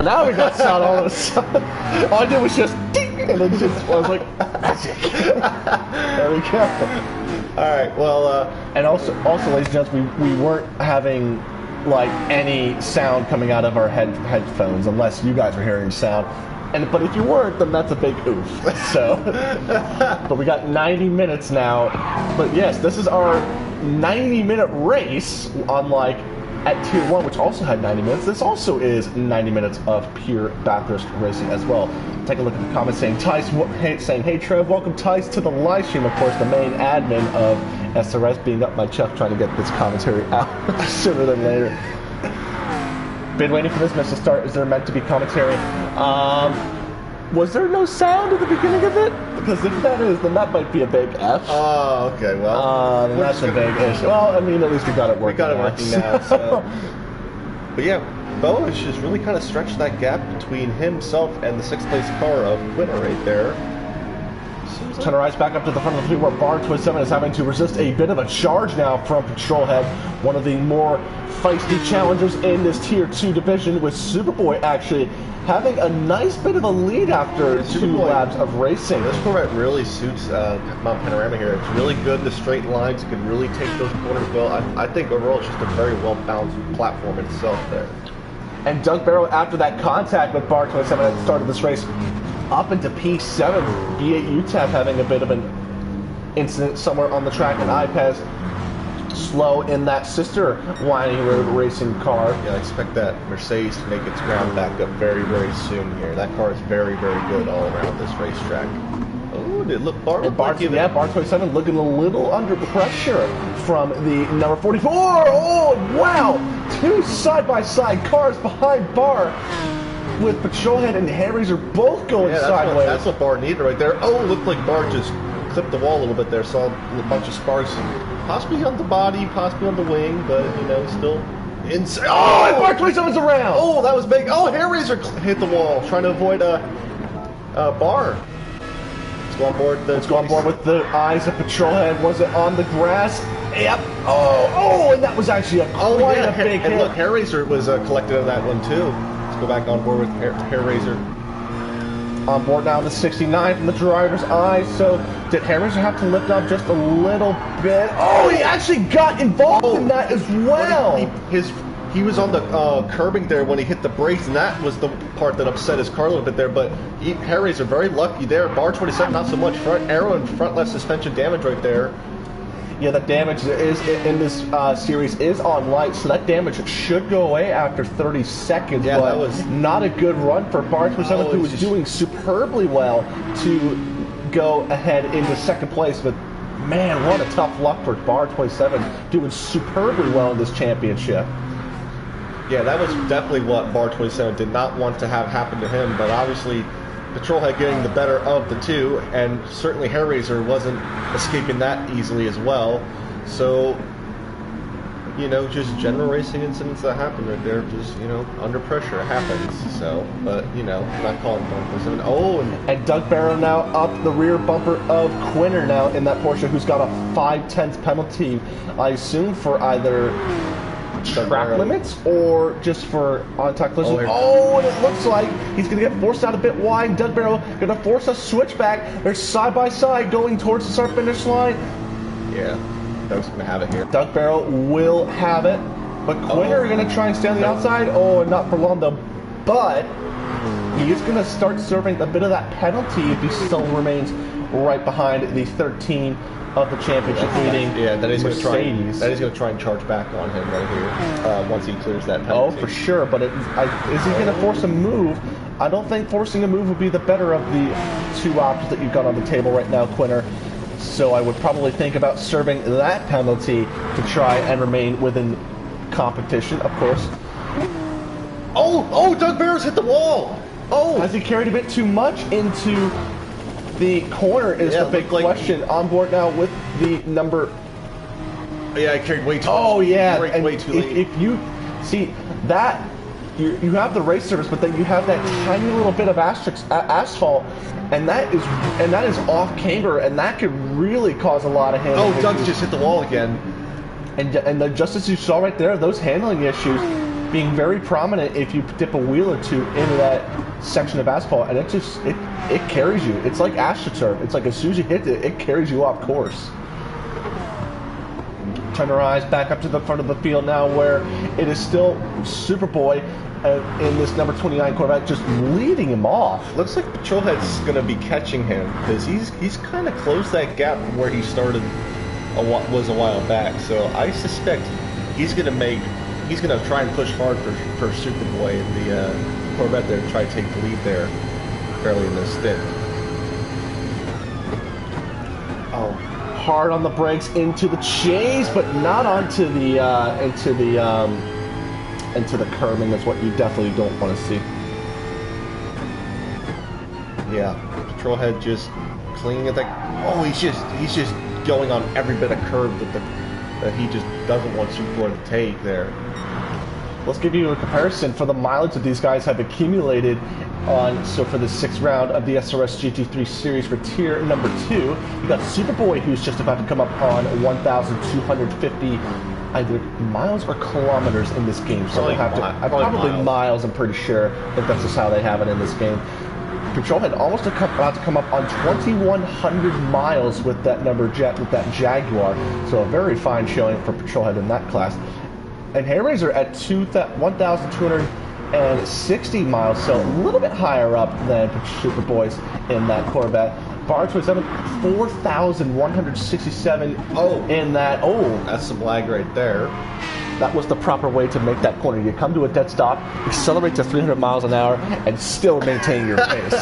Now we got sound all of a sudden. All I did was just ding, and then just I was like, magic. There we go. All right. Well, and also, ladies and gentlemen, we weren't having like any sound coming out of our headphones unless you guys were hearing sound. But if you weren't, then that's a big oof. So, but we got 90 minutes now. But yes, this is our 90-minute race on like. At Tier 1, which also had 90 minutes, this also is 90 minutes of pure Bathurst racing as well. Take a look at the comments saying, hey Trev, welcome Tice to the live stream. Of course, the main admin of SRS being up my chuck trying to get this commentary out sooner than later. Been waiting for this mess to start. Is there meant to be commentary? Was there no sound at the beginning of it? Because if that is, then that might be a big F. Oh, okay, well. Then that's a big issue. Well, I mean, at least we got it working. We got it working now, so. But yeah, Bo has just really kind of stretched that gap between himself and the 6th place car of Winner right there. Turn our eyes back up to the front of the field where Bar 27 is having to resist a bit of a charge now from Patrolhead, one of the more feisty challengers in this Tier 2 division, with Superboy actually having a nice bit of a lead after 2 laps of racing. This Corvette really suits Mount Panorama here. It's really good, the straight lines, it can really take those corners well. I think overall it's just a very well-balanced platform itself there. And Doug Barrow, after that contact with Bar 27 at the start of this race, up into P7, B8 UTEP having a bit of an incident somewhere on the track, and iPez slow in that sister Winding Road racing car. Yeah, I expect that Mercedes to make its ground back up very, very soon here. That car is very, very good all around this racetrack. Oh, did look Bar 27 looking a little under pressure from the number 44. Oh, wow! 2 side-by-side cars behind Bar, with Patrolhead and Harry's are both going sideways. That's what Bar needed right there. Oh, looked like Bar just clipped the wall a little bit there. Saw a bunch of sparks, possibly on the body, possibly on the wing, but you know, still inside. Oh, and Bar 27's around. Oh, that was big. Oh, Harry's hit the wall, trying to avoid Bar. Let's go on board. Let's go on board with the eyes of Patrolhead. Was it on the grass? Yep. Oh, and that was actually a big hit. And look, Hair Racer was collected on that one too. Go back on board with Hair Razor. On board now, the 69 from the driver's eyes. So did Hair Razor have to lift up just a little bit? Oh, he actually got involved in that as well. He was on the curbing there when he hit the brakes, and that was the part that upset his car a little bit there. But Hair Razor very lucky there. Bar 27 not so much. Front arrow and front left suspension damage right there. Yeah, that damage is in this series is on light, so that damage should go away after 30 seconds. Yeah, but that was not a good run for Bar 27, who was doing superbly well to go ahead into 2nd place. But man, what a tough luck for Bar 27, doing superbly well in this championship. Yeah, that was definitely what Bar 27 did not want to have happen to him, but obviously Patrolhead getting the better of the two, and certainly Hairraiser wasn't escaping that easily as well. So, you know, just general racing incidents that happen right there, just, you know, under pressure, it happens. So, but, you know, not calling bumpers. Oh, and Doug Barrow now up the rear bumper of Quinner now in that Porsche, who's got a 5/10 penalty, I assume, for either track limits or just for on-track collision. Oh, and it looks like he's going to get forced out a bit wide. Doug Barrow going to force a switchback. They're side by side going towards the start finish line. Yeah, Doug's going to have it here. Doug Barrow will have it, but Quinner are going to try and stay on the outside. Oh, and not for long though, but he is going to start serving a bit of that penalty if he still remains right behind the 13 of the championship leading then he's Mercedes. Going to try and charge back on him right here once he clears that penalty. Oh, for sure, but is he going to force a move? I don't think forcing a move would be the better of the two options that you've got on the table right now, Quinner. So I would probably think about serving that penalty to try and remain within competition, of course. Oh, Doug Barrow's hit the wall. Oh, has he carried a bit too much into the corner is the big question. On board now with the number. Yeah, I carried way too. Oh yeah, and way too late. If you see that, you have the race surface, but then you have that tiny little bit of asphalt, and that is off camber, and that could really cause a lot of handling. Oh, Doug's just hit the wall again. And just as you saw right there, those handling issues being very prominent if you dip a wheel or two into that section of asphalt, and it carries you. It's like AstroTurf. It's like as soon as you hit it, it carries you off course. Turn our eyes back up to the front of the field now, where it is still Superboy in this number 29 Corvette just leading him off. Looks like Patrolhead's going to be catching him, because he's kind of closed that gap from where he started a while back. So I suspect he's going to try and push hard for Superboy in the Corvette there to try to take the lead there early in this stint. Oh, hard on the brakes into the chase, but not onto the into the curbing. That's what you definitely don't want to see. Yeah, Patrolhead just clinging at that. Oh, he's just going on every bit of curb that he just doesn't want Superboy to take there. Let's give you a comparison for the mileage that these guys have accumulated on. So for the 6th round of the SRS GT3 series for tier number 2, you got Superboy, who's just about to come up on 1,250 either miles or kilometers in this game. So probably miles. I'm pretty sure that that's just how they have it in this game. Patrolhead almost about to come up on 2,100 miles with that with that Jaguar. So a very fine showing for Patrolhead in that class. And Hairraiser at 1,260 miles, so a little bit higher up than Superboy's in that Corvette. Bar 27, 4,167 in that. Oh, that's some lag right there. That was the proper way to make that corner. You come to a dead stop, accelerate to 300 miles an hour, and still maintain your pace.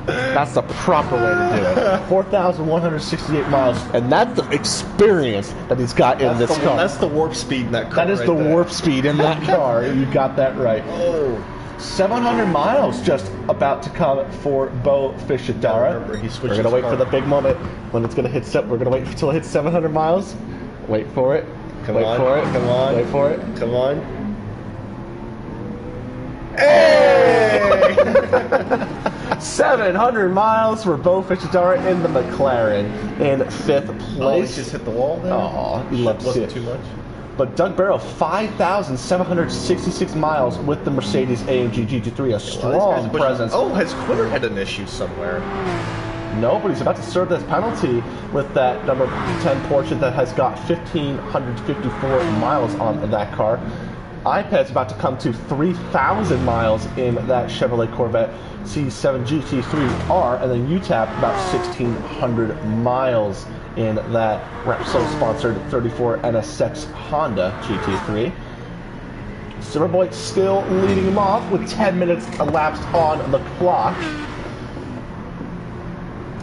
That's the proper way to do it. 4,168 miles, and that's the experience that he's got in this car. That's the warp speed in that car. That is the warp speed in that car. You got that right. Oh. 700 miles just about to come for Bo Fishadara. We're going to wait for the big moment when it's going to hit. We're going to wait until it hits 700 miles. Wait for it. Come on. Wait for it. Come on. Hey! 700 miles for Bo Fishadara in the McLaren in 5th place. Oh, he just hit the wall there? Oh, you love to see it. Too much. But Doug Barrow, 5,766 miles with the Mercedes AMG GT3, a strong presence. Oh, has Quinner had an issue somewhere? No, but he's about to serve this penalty with that number 10 Porsche that has got 1,554 miles on that car. iPad's about to come to 3,000 miles in that Chevrolet Corvette C7 GT3R, and then UTAP about 1,600 miles in that Repsol-sponsored 34 NSX Honda GT3. Superboy still leading him off with 10 minutes elapsed on the clock.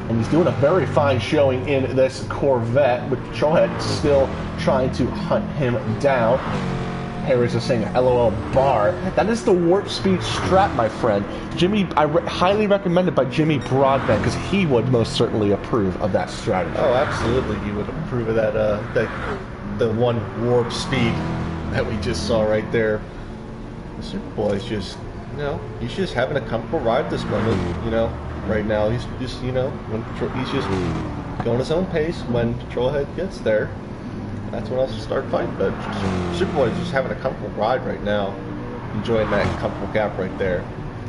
And he's doing a very fine showing in this Corvette, with Patrolhead still trying to hunt him down. Harry's just saying LOL bar. That is the warp speed strap, my friend. Jimmy, highly recommended by Jimmy Broadbent, because he would most certainly approve of that strategy. Oh, absolutely, he would approve of that. The one warp speed that we just saw right there. The Superboy's just, he's just having a comfortable ride this moment. Right now he's just, he's just going his own pace. When Patrolhead gets there, that's when I'll start fighting. But Superboy's just having a comfortable ride right now, enjoying that comfortable gap right there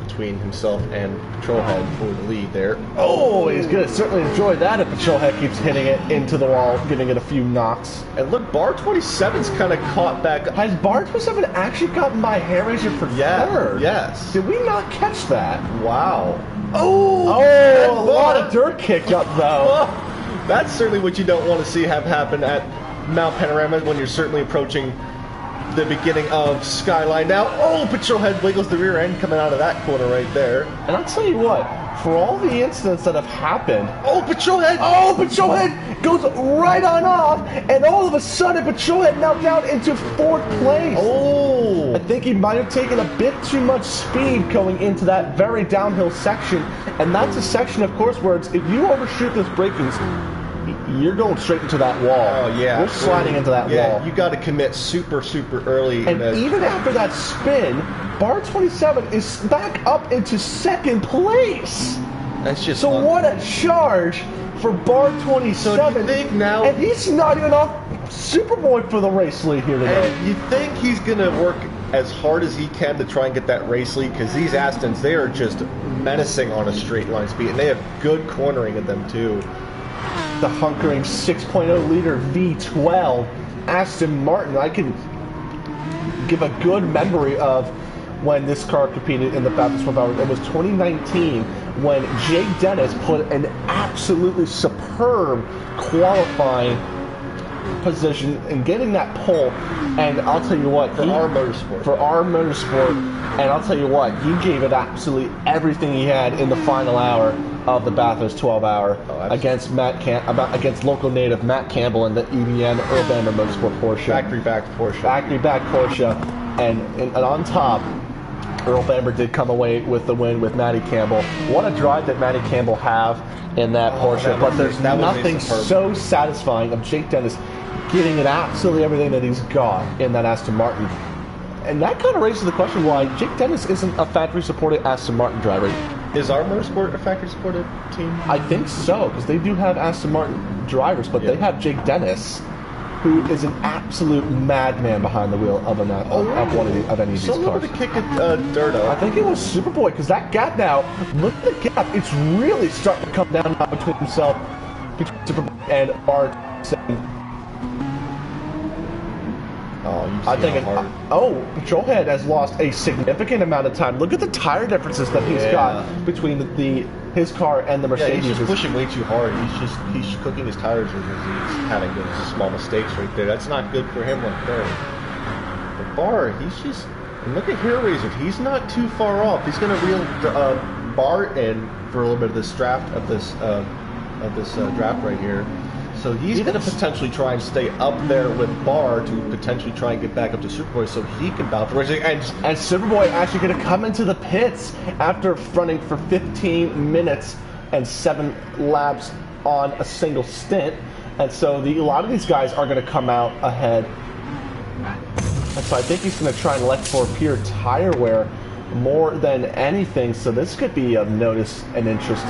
between himself and Patrolhead for the lead there. Oh, he's going to certainly enjoy that if Patrolhead keeps hitting it into the wall, giving it a few knocks. And look, Bar 27's kind of caught back. Has Bar 27 actually gotten by Hairraiser for third? Yes. Did we not catch that? Wow. Oh, a lot of dirt kicked up, though. That's certainly what you don't want to see have happen at Mount Panorama when you're certainly approaching the beginning of Skyline. Now, Patrolhead wiggles the rear end coming out of that corner right there. And I'll tell you what, for all the incidents that have happened... Patrolhead goes right on off, and all of a sudden, Patrolhead now down into 4th place. I think he might have taken a bit too much speed going into that very downhill section, and that's a section, of course, where if you overshoot this braking, you're going straight into that wall. Oh, yeah. You're sliding into that wall. Yeah, you got to commit super early. And even after that spin, Bar 27 is back up into 2nd place. That's just what a charge for Bar 27. So you think now... And he's not even off Superboy for the race lead here today. And you think he's going to work as hard as he can to try and get that race lead, because these Astons, they are just menacing on a straight line speed, and they have good cornering in them too. The hunkering 6.0 liter V12 Aston Martin. I can give a good memory of when this car competed in the Bathurst 12 hours. It was 2019 when Jake Dennis put an absolutely superb qualifying position in getting that pole. And I'll tell you what, For our motorsport. And I'll tell you what, he gave it absolutely everything he had in the final hour of the Bathurst 12-hour against against local native Matt Campbell and the EBN Earl Bamber Motorsport Porsche. Factory-backed Porsche. And on top, Earl Bamber did come away with the win with Matty Campbell. What a drive that Matty Campbell have in that Porsche. But there's nothing so satisfying of Jake Dennis getting it absolutely everything that he's got in that Aston Martin. And that kind of raises the question why Jake Dennis isn't a factory-supported Aston Martin driver. Is our motorsport a factory-supported team? I think so, because they do have Aston Martin drivers, but they have Jake Dennis, who is an absolute madman behind the wheel of any of these cars. Someone to kick dirt up. I think it was Superboy, because that gap now, look at the gap, it's really starting to come down now between Superboy and Bar 7. Patrolhead has lost a significant amount of time. Look at the tire differences that he's got between his car and the Mercedes. He's just pushing way too hard. He's cooking his tires as he's having those small mistakes right there. That's not good for him right there. But Bar, he's just, and look at Hairraiser. He's not too far off. He's going to reel Bar in for a little bit of this draft of this draft right here. So he's going to potentially try and stay up there with Bar to potentially try and get back up to Superboy so he can battle for racing. And Superboy actually going to come into the pits after running for 15 minutes and 7 laps on a single stint. And so a lot of these guys are going to come out ahead. And so I think he's going to try and elect for pure tire wear more than anything, so this could be of notice and interest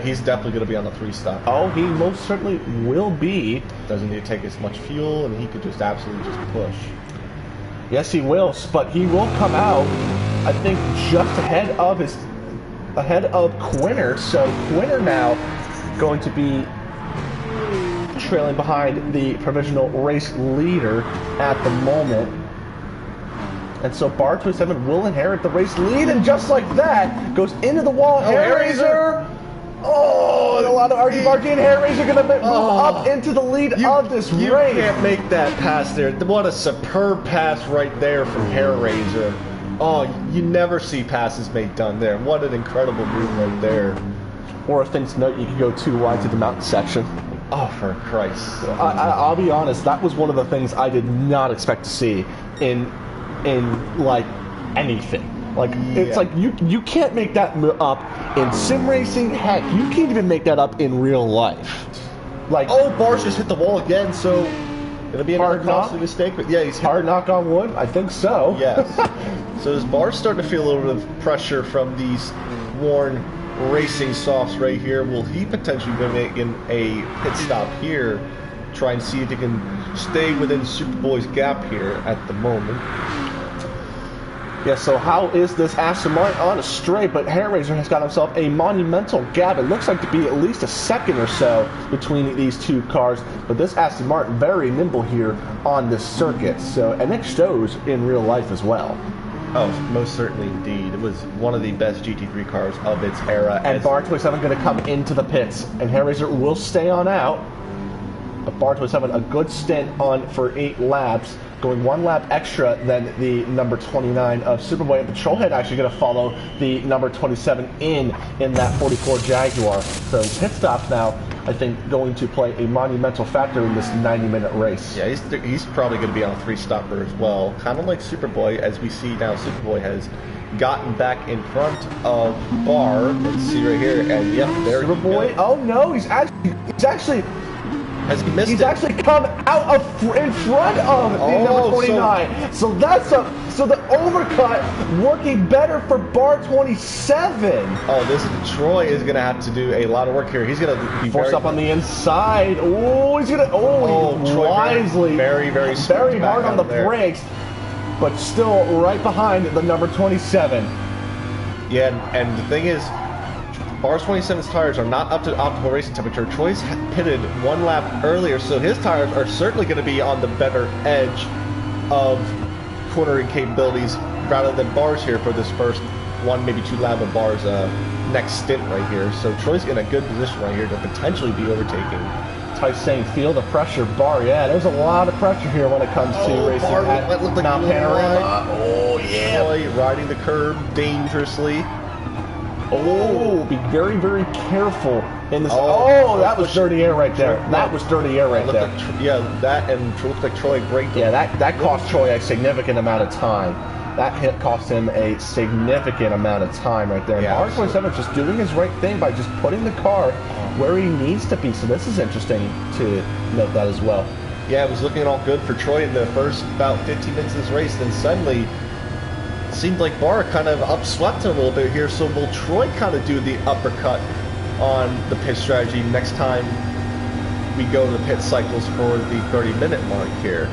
he's definitely going to be on the 3-stock. Oh, he most certainly will be. Doesn't need to take as much fuel, and he could just absolutely just push. Yes, he will, but he will come out, I think, just ahead of Quinner. So Quinner now going to be trailing behind the provisional race leader at the moment. And so Bar 27 will inherit the race lead, and just like that, goes into the wall. Hairraiser! And a lot of RG and Hairraiser going to move up into the lead of this race. You can't make that pass there. What a superb pass right there from Hairraiser. You never see passes made done there. What an incredible move right there. Or a thing to note, you can go too wide to the mountain section. Oh, for Christ. I'll be honest, that was one of the things I did not expect to see in like anything. Like it's like you can't make that up in sim racing. Heck, you can't even make that up in real life. Like, oh, Bars just hit the wall again, so it'll be another costly mistake. But yeah, he's hard knock on wood. I think so. Yes. So his Bars starting to feel a little bit of pressure from these worn racing softs right here. Will he potentially be making a pit stop here, try and see if he can stay within Superboy's gap here at the moment? Yeah, so how is this Aston Martin on a straight? But Hairraiser has got himself a monumental gap. It looks like to be at least a second or so between these two cars. But this Aston Martin very nimble here on this circuit. So, and it shows in real life as well. Oh, most certainly indeed. It was one of the best GT3 cars of its era. And Bar 27 going to come into the pits. And Hairraiser will stay on out. But Bar 27, a good stint on for 8 laps. Going 1 lap extra than the number 29 of Superboy. And Patrolhead actually going to follow the number 27 in that 44 Jaguar. So pit stops now, I think, going to play a monumental factor in this 90-minute race. Yeah, he's probably going to be on a 3-stopper as well. Kind of like Superboy, as we see now. Superboy has gotten back in front of Bar. Let's see right here, and yep, there Superboy. Oh no, he's actually. Has he missed He's it? actually come out of in front of the number 29. So that's so the overcut working better for Bar 27. Oh, Troy is going to have to do a lot of work here. He's going to be force up on the inside. Oh, he's going to Troy wisely very hard on the brakes, but still right behind the number 27. Yeah, and the thing is, Bar 27's tires are not up to optimal racing temperature. Troy's pitted 1 lap earlier, so his tires are certainly going to be on the better edge of cornering capabilities rather than Bar's here for this first 1, maybe 2 lap of Bar's next stint right here. So Troy's in a good position right here to potentially be overtaking. Ty's saying, feel the pressure, Bar. Yeah, there's a lot of pressure here when it comes to racing at Mount Panorama. Oh, yeah. Troy riding the curb dangerously. Oh, be very, very careful in this. Oh, that was dirty air right there. That was dirty air right there. Yeah, that and looked like Troy braked. Yeah, that cost Troy a significant amount of time. That hit cost him a significant amount of time right there. Yeah, And R27 is just doing his right thing by just putting the car where he needs to be. So this is interesting to note that as well. Yeah, it was looking all good for Troy in the first about 15 minutes of this race. Then suddenly, seemed like Bar kind of upswept him a little bit here, so will Troy kind of do the uppercut on the pit strategy next time we go to the pit cycles for the 30-minute mark here?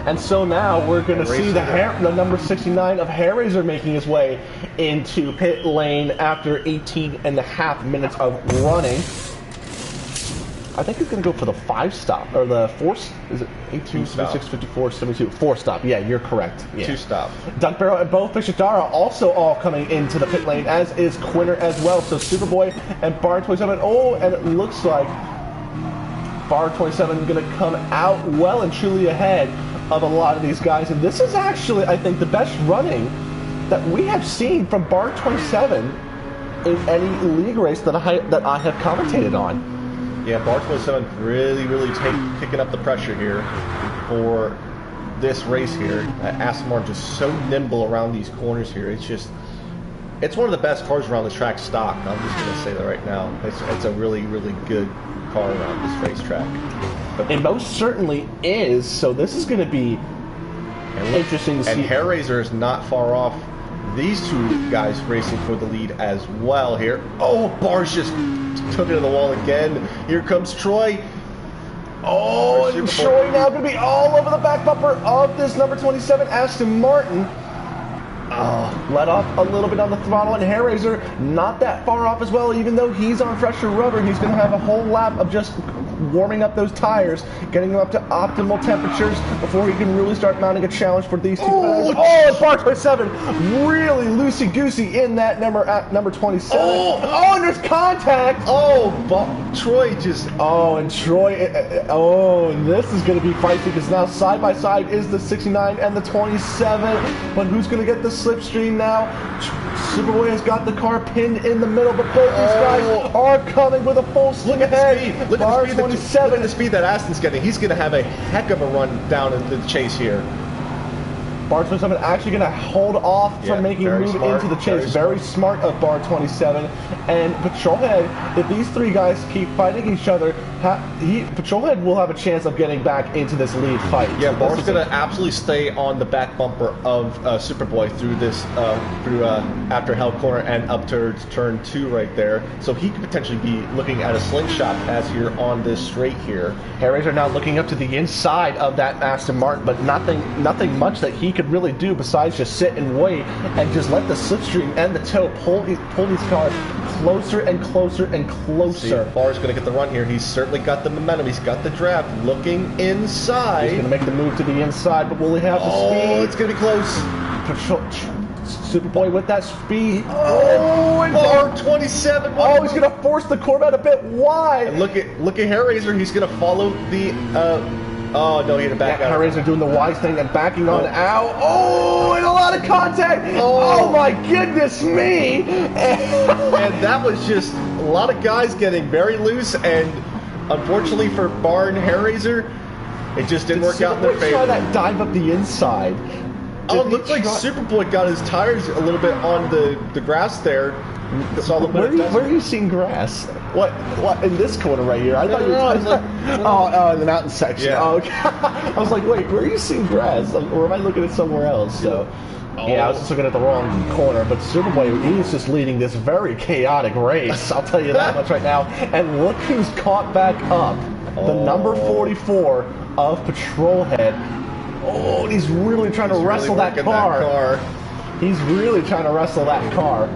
And so now we're going to see the number 69 of Hairraiser making his way into pit lane after 18.5 minutes of running. I think he's going to go for the 5 stop, or the 4, is it 18, 76, 54, 72, 4 stop. Yeah, you're correct. Yeah. 2 stop. Duck Barrel and Bo Fishadara also all coming into the pit lane, as is Quinter as well. So Superboy and Bar 27. Oh, and it looks like Bar 27 going to come out well and truly ahead of a lot of these guys. And this is actually, I think, the best running that we have seen from Bar 27 in any league race that I have commentated on. Yeah, Bar 27 really kicking up the pressure here for this race here. Aston Martin just so nimble around these corners here. It's one of the best cars around the track stock. I'm just going to say that right now. It's a really good car around this racetrack. It most certainly is. So this is going to be interesting to see. And Hairraiser is not far off these 2 guys racing for the lead as well here. Oh, Bar's just took it to the wall again. Here comes Troy. Oh, and Troy now going to be all over the back bumper of this number 27 Aston Martin. Let off a little bit on the throttle, and Hairraiser not that far off as well. Even though he's on fresher rubber, he's going to have a whole lap of just warming up those tires, getting them up to optimal temperatures before he can really start mounting a challenge for these two guys. Oh, bar 27, really loosey-goosey in that number 27. Oh, and there's contact. Oh, Troy just... Oh, and Troy, and this is going to be feisty because now side by side is the 69 and the 27. But who's going to get the slipstream now? Superboy has got the car pinned in the middle, but both these guys are coming with a full swing ahead. Look at the speed. 27. Look at the speed that Aston's getting. He's going to have a heck of a run down in the chase here. Bar 27 actually going to hold off from making a move into the chase. Very smart of Bar 27. And Patrolhead, if these three guys keep fighting each other, Patrolhead will have a chance of getting back into this lead fight. Yeah, Bar's going to absolutely stay on the back bumper of Superboy through this, after Hell Corner and up to turn 2 right there. So he could potentially be looking at a slingshot pass here on this straight here. Harry's are now looking up to the inside of that Aston Martin, but nothing much that he could really do besides just sit and wait and just let the slipstream and the toe pull these cars closer and closer and closer. Bar's going to get the run here. He's certainly got the momentum. He's got the draft. Looking inside. He's going to make the move to the inside, but will he have the speed? Oh, it's going to be close. Superboy with that speed. Oh, and Bar 27. Oh, he's going to force the Corvette a bit wide. And look at Hellraiser. He's going to follow the... oh, no, he had to back out. Hellraiser doing the wise thing and backing on out. Oh, and a lot of contact. Oh my goodness me. And that was just a lot of guys getting very loose, and unfortunately for Bar and Hellraiser, it just didn't work out in their favor. Try that dive up the inside. Oh, it looked like Superboy got his tires a little bit on the grass there. Where are you seeing grass? What in this corner right here? I thought you were in the mountain section. Yeah. Oh, okay. I was like, wait, where are you seeing grass? Or am I looking at somewhere else? So, yeah, I was just looking at the wrong corner. But Superboy, he's just leading this very chaotic race. I'll tell you that much right now. And look who's caught back up. The number 44 of Patrolhead. Oh, and he's really trying to wrestle that car. He's really trying to wrestle that car.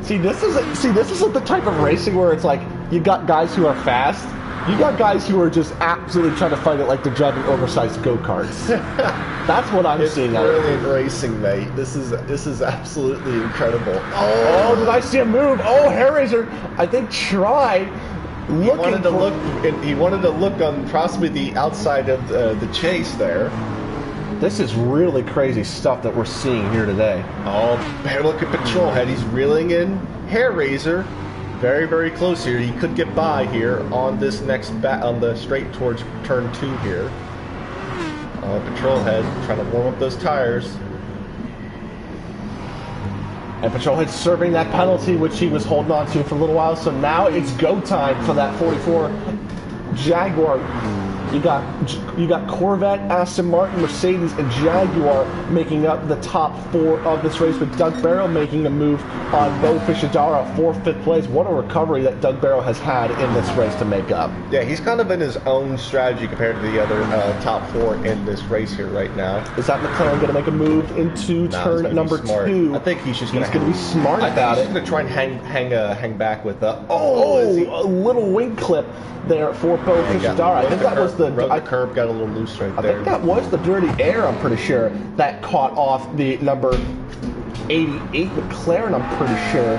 See, this isn't the type of racing where it's like you got guys who are fast. You got guys who are just absolutely trying to fight it like they're driving oversized go-karts. That's what I'm seeing out of it. Racing, mate. This is absolutely incredible. Oh, did I see a move? Oh, Hellraiser, I think tried. He wanted to look on possibly the outside of the chase there. This is really crazy stuff that we're seeing here today. Oh, look at Patrolhead. He's reeling in Hellraiser. Very, very close here. He could get by here on this next on the straight towards turn 2 here. Patrolhead trying to warm up those tires. And Patrolhead serving that penalty, which he was holding on to for a little while. So now it's go time for that 44 Jaguar. You got Corvette, Aston Martin, Mercedes, and Jaguar making up the top 4 of this race, with Doug Barrow making a move on Bo Fishadara for 5th place. What a recovery that Doug Barrow has had in this race to make up. Yeah, he's kind of in his own strategy compared to the other top 4 in this race here right now. Is that McLaren going to make a move into turn number 2? I think he's just going to be smart about it. He's going to try and hang back with the... a little wing clip there for Bo Fishadara. I think that was the curb got a little loose right there. I think that was the dirty air, I'm pretty sure, that caught off the number 88 McLaren, I'm pretty sure.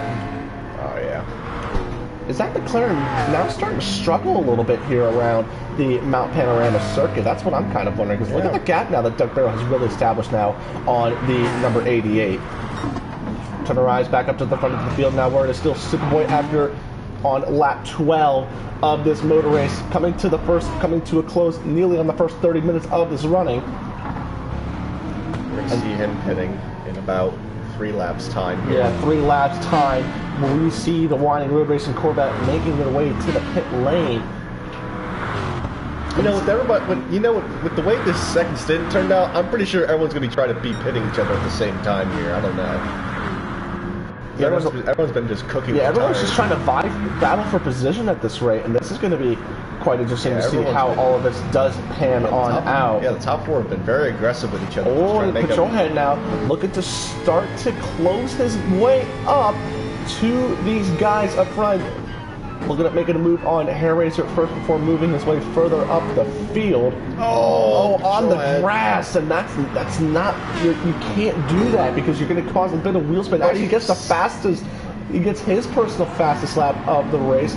Oh, yeah. Is that McLaren now starting to struggle a little bit here around the Mount Panorama circuit? That's what I'm kind of wondering, because look at the gap now that Doug Barrow has really established now on the number 88. Turn our eyes back up to the front of the field now, where it is still Superboy after on lap 12 of this motor race, coming to a close nearly on the first 30 minutes of this running. We're going to see him hitting in about 3 laps time here. Yeah, 3 laps time, where we see the Winding Road Racing Corvette making their way to the pit lane. You know, with everybody, with the way this second stint turned out, I'm pretty sure everyone's going to be trying to be pitting each other at the same time here. I don't know. Yeah, everyone's been just cooking. Yeah, everyone's just trying to battle for position at this rate, and this is going to be quite interesting to see how all of this does pan out. Yeah, the top 4 have been very aggressive with each other. Oh, and Patrolhead now looking to start to close his way up to these guys up front. Looking at making a move on Hair Racer first before moving his way further up the field. Oh, on the grass, and that's not, you can't do that because you're going to cause a bit of wheel spin. Actually, he gets his personal fastest lap of the race.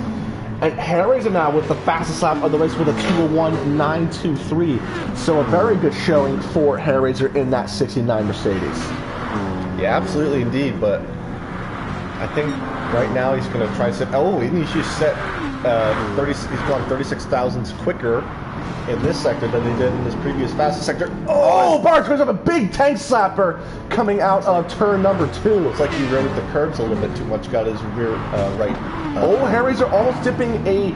And Hair Racer now with the fastest lap of the race with a 2:01.923. So a very good showing for Hair Racer in that 69 Mercedes. Yeah, absolutely indeed, but I think right now he's going to try to set... Oh, he just set 30... He's gone 36 thousandths quicker in this sector than he did in his previous fastest sector. Oh, Bart goes up a big tank slapper coming out of turn number 2. Looks like he rode the curbs a little bit too much, got his rear right. Hair Racer almost dipping a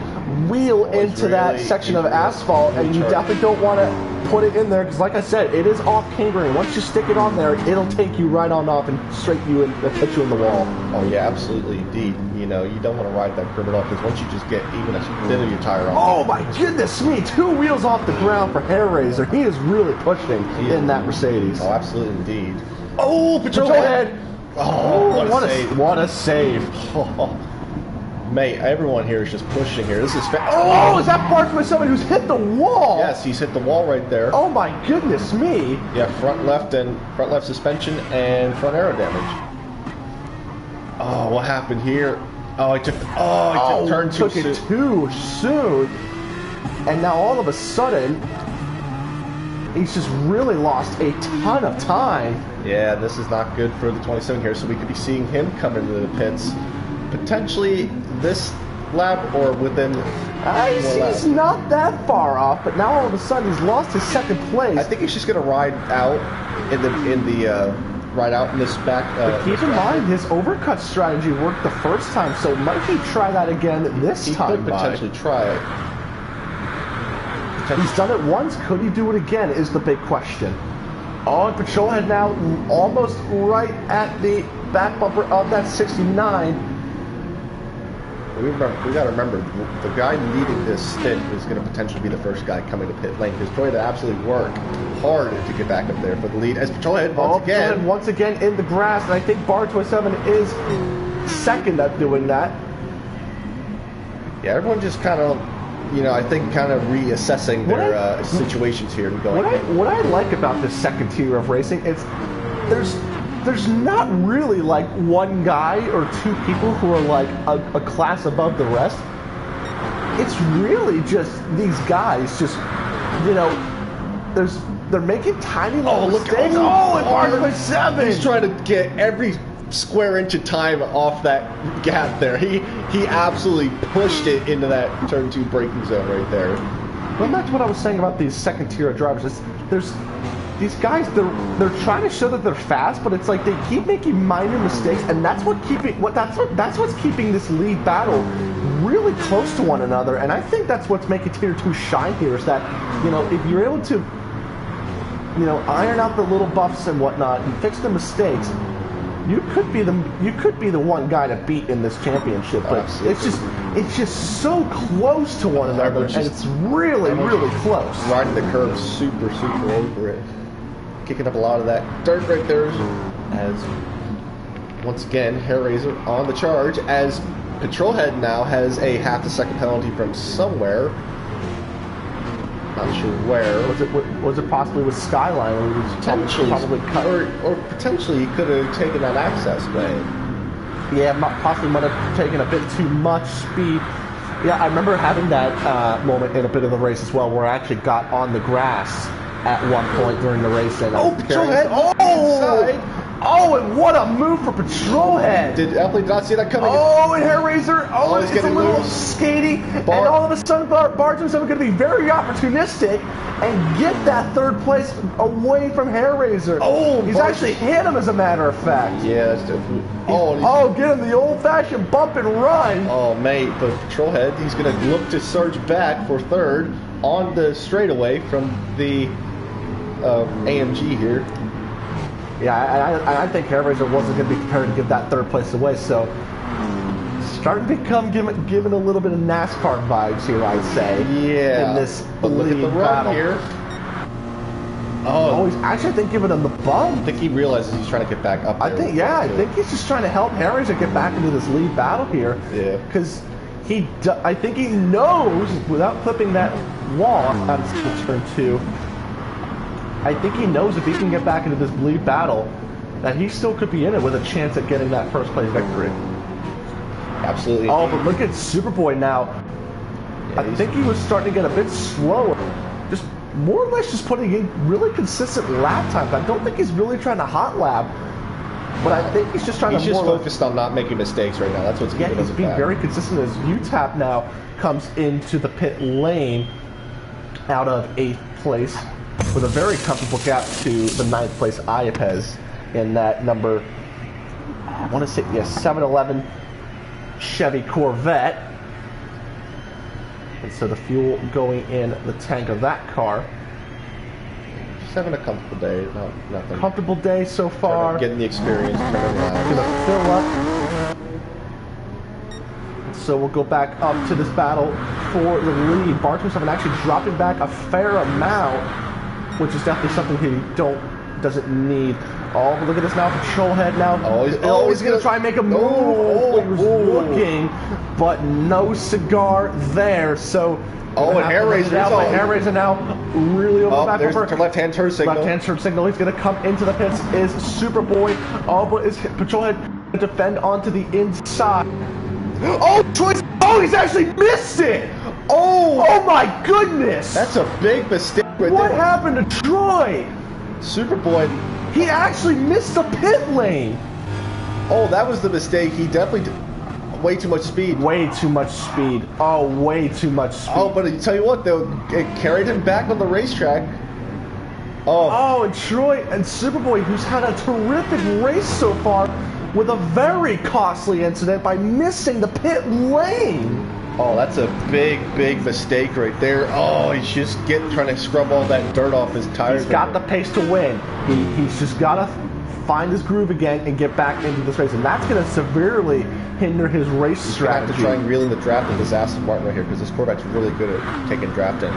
wheel into that section of asphalt, and you definitely don't want to put it in there because, like I said, it is off Kangaroo. Once you stick it on there, it'll take you right on off and straight you and put you in the wall. Oh yeah, absolutely indeed. You know, you don't want to ride that curb at all because once you just get even a bit of your tire off. Oh my goodness me! 2 wheels off the ground for Hair Racer. He is really pushing in that Mercedes. Oh, absolutely indeed. Oh, patrol head! Oh, what a save! Oh. Mate, everyone here is just pushing here. This is fast. Oh, is that Bart with somebody who's hit the wall? Yes, he's hit the wall right there. Oh my goodness me! Yeah, front left suspension and front aero damage. Oh, what happened here? Oh, he took turn too soon. And now all of a sudden, he's just really lost a ton of time. Yeah, this is not good for the 27 here. So we could be seeing him come into the pits. Potentially this lap or within he's not that far off, but now all of a sudden he's lost his second place. I think he's just gonna ride out in this back. But keep in mind his overcut strategy worked the first time, so might he try that again this time? He could potentially try it. He's done it once. Could he do it again? Is the big question. Oh, and Patrol Head now almost right at the back bumper of that 69. We got to remember, the guy leading this stint is going to potentially be the first guy coming to pit lane because Troy to absolutely work hard to get back up there for the lead. As Patrolhead once again in the grass, and I think Bar 27 is second at doing that. Yeah, everyone just kind of, you know, I think kind of reassessing their situations here and going. What I like about this second tier of racing is there's not really like one guy or 2 people who are like a class above the rest. It's really just these guys just, you know, they're making tiny little mistakes. Oh, and Bar 27! He's trying to get every square inch of time off that gap there. He absolutely pushed it into that turn 2 braking zone right there. Going back to what I was saying about these second tier drivers, there's these guys, they're trying to show that they're fast, but it's like they keep making minor mistakes, and that's what's keeping this lead battle really close to one another. And I think that's what's making Tier 2 shine here is that, you know, if you're able to, you know, iron out the little buffs and whatnot and fix the mistakes, you could be the one guy to beat in this championship. But it's just so close to one another, and it's really close. Riding the curve super over it. Kicking up a lot of that dirt right there as once again Hair Racer on the charge as Patrolhead now has a half a second penalty from somewhere. Not sure where. Was it possibly with Skyline? Or was potentially or potentially he could have taken that access way. Yeah, possibly might have taken a bit too much speed. Yeah, I remember having that moment in a bit of the race as well, where I actually got on the grass at one point during the race. And Patrolhead! Oh, and what a move for Patrolhead! Definitely did not see that coming. Oh, and Hair Racer! Oh, it's a little skatey, and all of a sudden, Bar 27 going to be very opportunistic and get that third place away from Hair Racer. Oh, he's actually hit him, as a matter of fact. Yeah, that's definitely. Get him the old-fashioned bump and run. Oh, mate, but Patrolhead, he's going to look to surge back for third on the straightaway from the AMG here. Yeah, I think Hair Racer wasn't going to be prepared to give that third place away, so starting to become giving a little bit of NASCAR vibes here, I'd say. Yeah. In this look at the run here. Oh, he's actually, I think, giving him the bump. I think he realizes he's trying to get back up there. I think he's just trying to help Hair Racer get back into this lead battle here. Yeah. Because I think he knows, without clipping that wall out of turn 2, I think he knows if he can get back into this bleed battle, that he still could be in it with a chance at getting that first place victory. Absolutely. Oh, but look at Superboy now. Yeah, I think he was starting to get a bit slower. Just more or less just putting in really consistent lap times. I don't think he's really trying to hot lap, but I think he's just trying to more focused on not making mistakes right now. That's what's keeping him he's being very consistent as UTAP now comes into the pit lane out of 8th place with a very comfortable gap to the 9th place Iapez in that number, I want to say, 711 Chevy Corvette. And so the fuel going in the tank of that car. Just having a comfortable day, nothing. Comfortable day so far. Getting the experience. Gonna fill up. So we'll go back up to this battle for the lead. Bathurst actually dropping back a fair amount, which is definitely something he doesn't need. Oh, but look at this now, Patrol Head now. He's going to try and make a move. He was looking, but no cigar there. So, and Hair Raiser now really over the back. There's the left-hand turn signal. Left-hand turn signal. He's going to come into the pits. Is Superboy. Oh, but is Patrol Head to defend onto the inside. Oh, Troy! Oh, he's actually missed it! Oh my goodness! That's a big mistake right there. What happened to Troy? Superboy. He actually missed the pit lane. Oh, that was the mistake. He definitely did. Way too much speed. Way too much speed. Oh, way too much speed. Oh, but I tell you what, though, it carried him back on the racetrack. Oh, and Troy and Superboy, who's had a terrific race so far, with a very costly incident by missing the pit lane. Oh, that's a big, big mistake right there. Oh, he's just trying to scrub all that dirt off his tires. He's got the pace to win. He's just got to find his groove again and get back into this race. And that's going to severely hinder his race strategy. He's going to have to try and reel in the draft of this Aston Martin right here, because this Corvette's really good at taking drafting.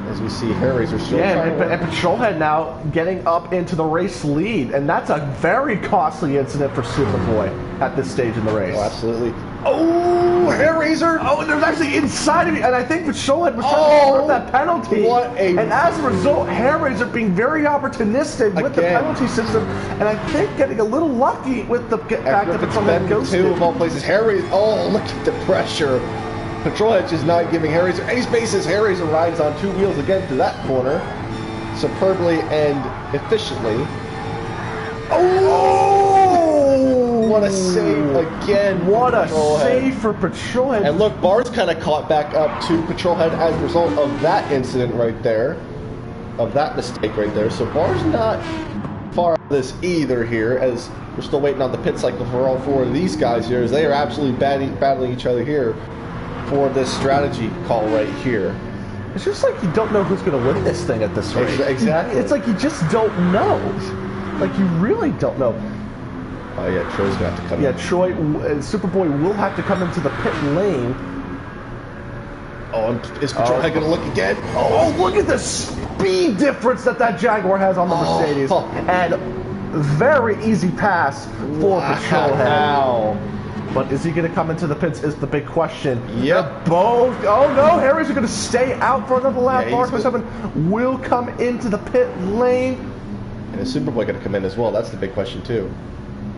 As we see, Hair Raiser still and Patrolhead now getting up into the race lead, and that's a very costly incident for Superboy at this stage in the race. Oh, absolutely. Oh, Hair Raiser! Oh, and there's actually inside of me, and I think Patrolhead was trying to serve that penalty. And as a result, Hair Raiser being very opportunistic with the penalty system, and I think getting a little lucky with the fact that Patrolhead goes to. Of all places, Hair Raiser. Oh, look at the pressure. Patrolhead just not giving Hair Raiser any spaces. Hair Raiser rides on 2 wheels again to that corner, superbly and efficiently. Oh! What a save again! What a save for Patrolhead! And look, Bar's kind of caught back up to Patrolhead as a result of that incident right there, of that mistake right there. So Bar's not far out of this either here, as we're still waiting on the pit cycle for all 4 of these guys here, as they are absolutely battling each other here for this strategy call right here. It's just like you don't know who's going to win this thing at this rate. Exactly. It's like you just don't know. Like you really don't know. Oh yeah, Troy's going to have to come in. Yeah, Troy and Superboy will have to come into the pit lane. Oh, and is Patrolhead going to look again? Oh, look at the speed difference that Jaguar has on the Mercedes. And very easy pass for Patrolhead. Wow. But is he going to come into the pits is the big question. Yep. Both. Oh no, Harry's going to stay out for another lap. Barker7 will come into the pit lane. And is Superboy going to come in as well? That's the big question too.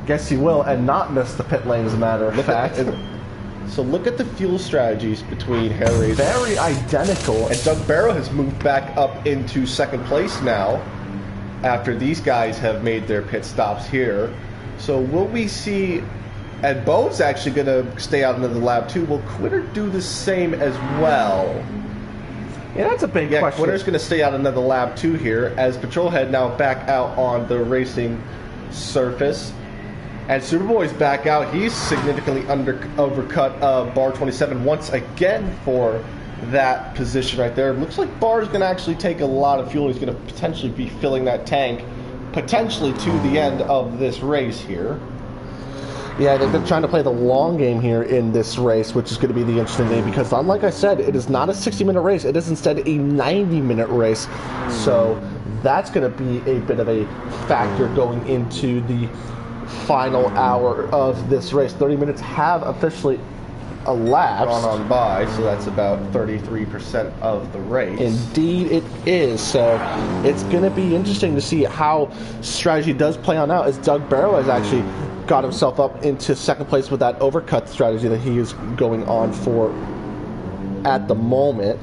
Guess he will, and not miss the pit lane as a matter of fact. So look at the fuel strategies between Hair Raiser. Very identical. And Doug Barrow has moved back up into 2nd place now, after these guys have made their pit stops here. So will we see... And Bo's actually going to stay out another lap too. Will Quitter do the same as well? Yeah, that's a big question. Quitter's going to stay out another lap too here, as Patrolhead now back out on the racing surface. And Superboy's back out. He's significantly overcut Bar 27 once again for that position right there. Looks like Bar's going to actually take a lot of fuel. He's going to potentially be filling that tank, potentially to the end of this race here. Yeah, they're trying to play the long game here in this race, which is going to be the interesting thing, because like I said, it is not a 60-minute race. It is instead a 90-minute race. So that's going to be a bit of a factor going into the final hour of this race. 30 minutes have officially laps. Gone on by, so that's about 33% of the race. Indeed it is. So it's going to be interesting to see how strategy does play on out, as Doug Barrow has actually got himself up into second place with that overcut strategy that he is going on for at the moment.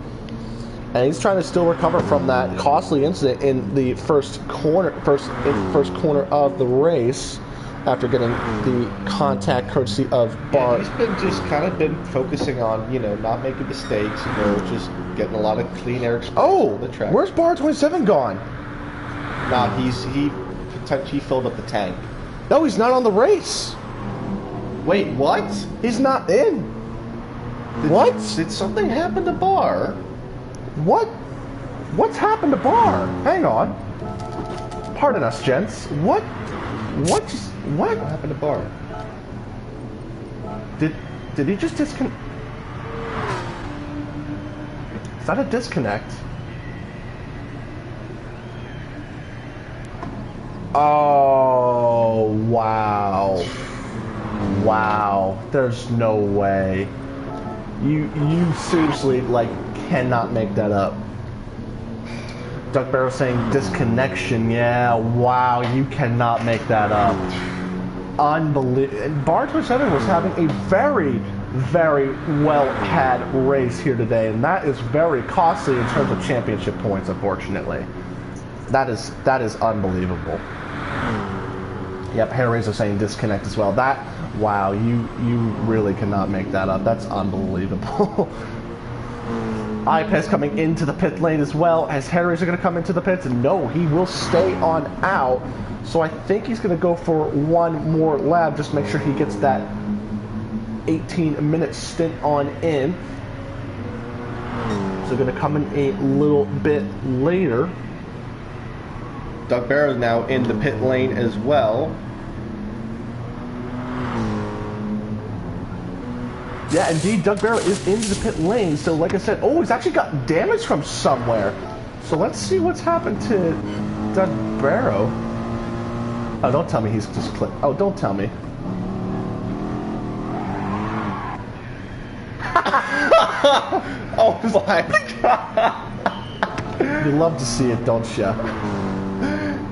And he's trying to still recover from that costly incident in the first corner of the race, after getting the contact courtesy of Bart. Yeah, he's been just kind of been focusing on, not making mistakes, just getting a lot of clean air exposure on the track. Where's Bar 27 gone? Nah, he potentially filled up the tank. No, he's not on the race. Wait, what? He's not in. What? Did something happen to Bar? What? What's happened to Bar? Hang on. Pardon us, gents. What? What happened to Bar? Did he just disconnect? Is that a disconnect? Oh, wow. Wow. There's no way. You seriously, cannot make that up. Doug Barrow saying disconnection. Yeah, wow, you cannot make that up. Unbelievable. Bar 27 was having a very, very well-had race here today, and that is very costly in terms of championship points, unfortunately. That is unbelievable. Yep, Hairraiser saying disconnect as well. Wow, you really cannot make that up. That's unbelievable. Ipace coming into the pit lane as well. As Hairraiser going to come into the pits? No, he will stay on out. So I think he's going to go for one more lap, just make sure he gets that 18-minute stint on in. So going to come in a little bit later. Doug Barrow now in the pit lane as well. Yeah, indeed, Doug Barrow is in the pit lane. So like I said, he's actually got damage from somewhere. So let's see what's happened to Doug Barrow. Oh, don't tell me he's just clipped. Oh, don't tell me. Oh my god. You love to see it, don't you?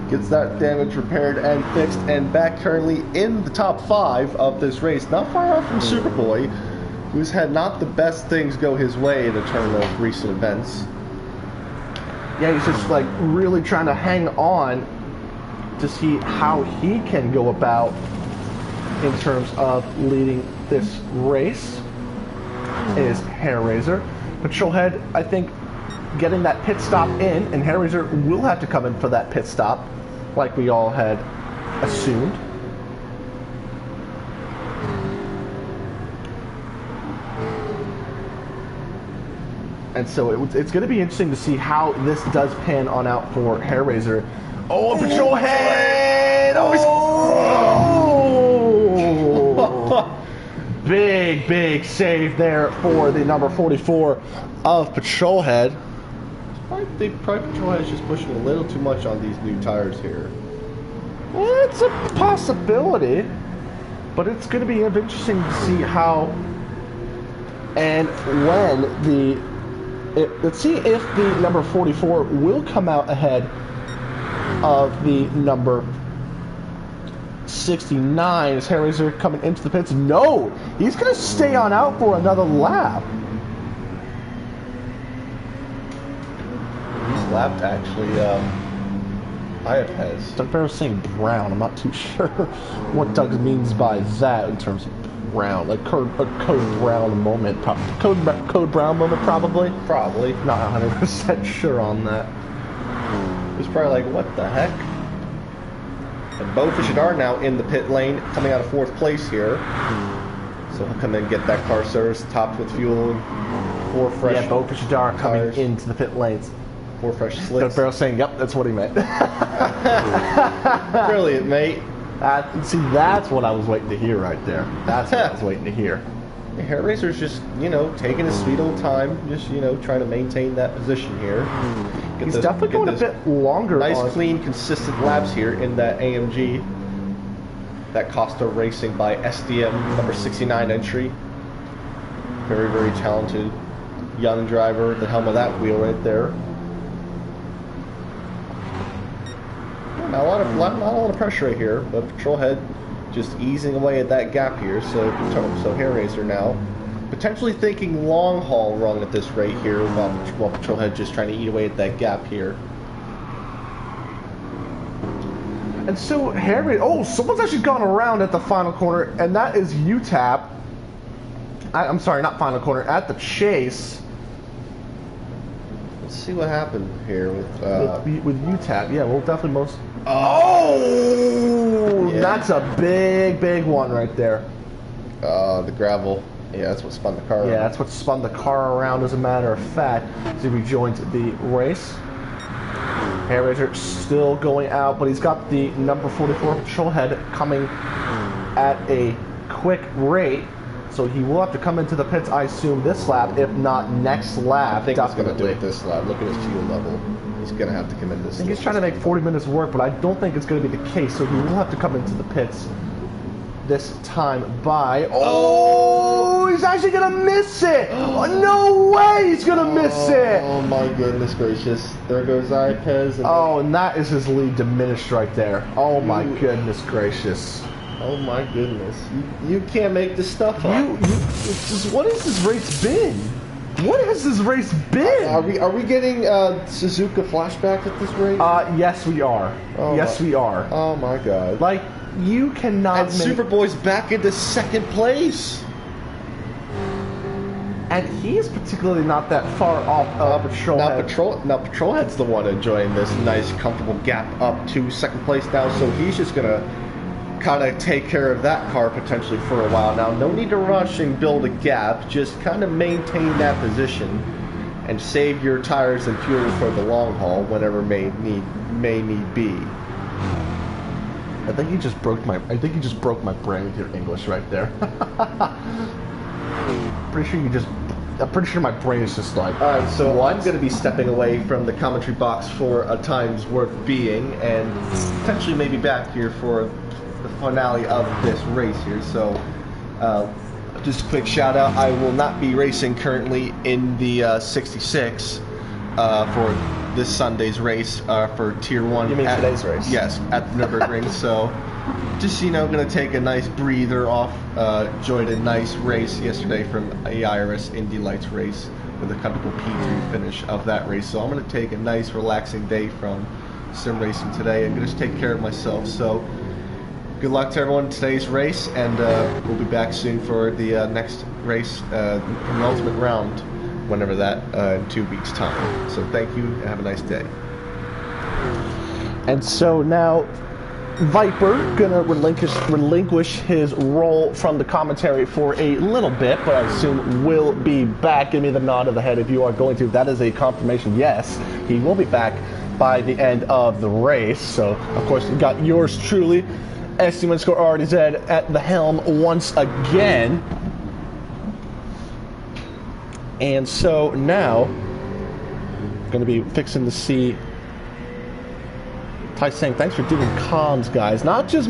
Gets that damage repaired and fixed, and back currently in the top 5 of this race. Not far off from Superboy, who's had not the best things go his way in a turn of recent events. Yeah, he's just really trying to hang on to see how he can go about in terms of leading this race. Is Hairraiser. Patrolhead, I think, getting that pit stop in, and Hairraiser will have to come in for that pit stop, like we all had assumed. And so it's going to be interesting to see how this does pan on out for Hairraiser. Oh, Patrolhead! Oh! Big save there for the number 44 of Patrolhead. I think Private Patrolhead is just pushing a little too much on these new tires here. It's a possibility, but it's going to be interesting to see how and when let's see if the number 44 will come out ahead of the number 69. Is Hairraiser coming into the pits? No, he's going to stay on out for another lap. He's lapped actually Iapez. Doug Barrow's saying brown. I'm not too sure what Doug means by that in terms of brown, like code brown moment, code brown moment, probably. Probably. Not 100% sure on that. He's probably like, what the heck? And Bo Fichadar now in the pit lane, coming out of 4th place here. So he'll come in and get that car service, topped with fuel, and 4 fresh. Yeah, Bo Fichadar coming tires. into the pit lanes. 4 fresh Doug slicks. Barrow saying, "Yep, that's what he meant." Brilliant, mate. See, that's what I was waiting to hear right there. That's what I was waiting to hear. Hairraiser's just, taking his sweet old time, just, trying to maintain that position here. He's definitely going a bit longer. Nice, clean, consistent laps here in that AMG. That Costa Racing by SDM number 69 entry. Very, very talented young driver at the helm of that wheel right there. Not a lot of pressure right here, but Patrolhead just easing away at that gap here. So Hair Racer now potentially thinking long haul run at this rate here, while Patrolhead just trying to eat away at that gap here. And so oh, someone's actually gone around at the final corner, and that is UTAP. I'm sorry, not final corner, at the chase. Let's see what happened here with UTAP. Yeah, we'll definitely Oh, yeah. That's a big one right there. The gravel. Yeah, that's what spun the car around. Yeah, that's what spun the car around, as a matter of fact. So he joined the race. Hair Racer still going out, but he's got the number 44 Patrolhead coming at a quick rate. So he will have to come into the pits, I assume, this lap, if not next lap. I think he's going to do it this lap. Look at his fuel level. He's going to have to come in this. I think he's trying to make 40 minutes work, but I don't think it's going to be the case. So he will have to come into the pits this time by... Oh, he's actually going to miss it! Oh, no way he's going to miss it! Oh, my goodness gracious. There goes Ipez. And that is his lead diminished right there. Oh, my goodness gracious. Oh my goodness! You can't make this stuff up. What has this race been? What has this race been? Are we getting Suzuka flashback at this race? Yes we are. We are. Oh my god! Like, you cannot. And Superboy's back into second place. And he is particularly not that far off Patrolhead. Now Patrolhead's the one enjoying this nice, comfortable gap up to second place now. So he's just gonna kind of take care of that car potentially for a while now. No need to rush and build a gap. Just kind of maintain that position and save your tires and fuel for the long haul whenever may need be. I think you just broke my brain with your English right there. I'm pretty sure my brain is just like... Alright, so I'm going to be stepping away from the commentary box for a time's worth being, and potentially maybe back here for the finale of this race here. So just a quick shout out, I will not be racing currently in the 66 for this Sunday's race for Tier 1. You mean today's race? Yes, at the Nürburgring. So just, going to take a nice breather off. Enjoyed a nice race yesterday from a IRS Indy Lights race with a comfortable P3 finish of that race. So I'm going to take a nice relaxing day from sim racing today and just take care of myself. So good luck to everyone in today's race, and we'll be back soon for the next race, penultimate round, whenever that, in 2 weeks' time. So thank you, and have a nice day. And so now, Viper gonna relinquish his role from the commentary for a little bit, but I assume will be back. Give me the nod of the head if you are going to. That is a confirmation. Yes, he will be back by the end of the race. So, of course, you got yours truly, SD_RDZ at the helm once again. And so now, going to be fixing to see Ty saying thanks for doing comms, guys. Not just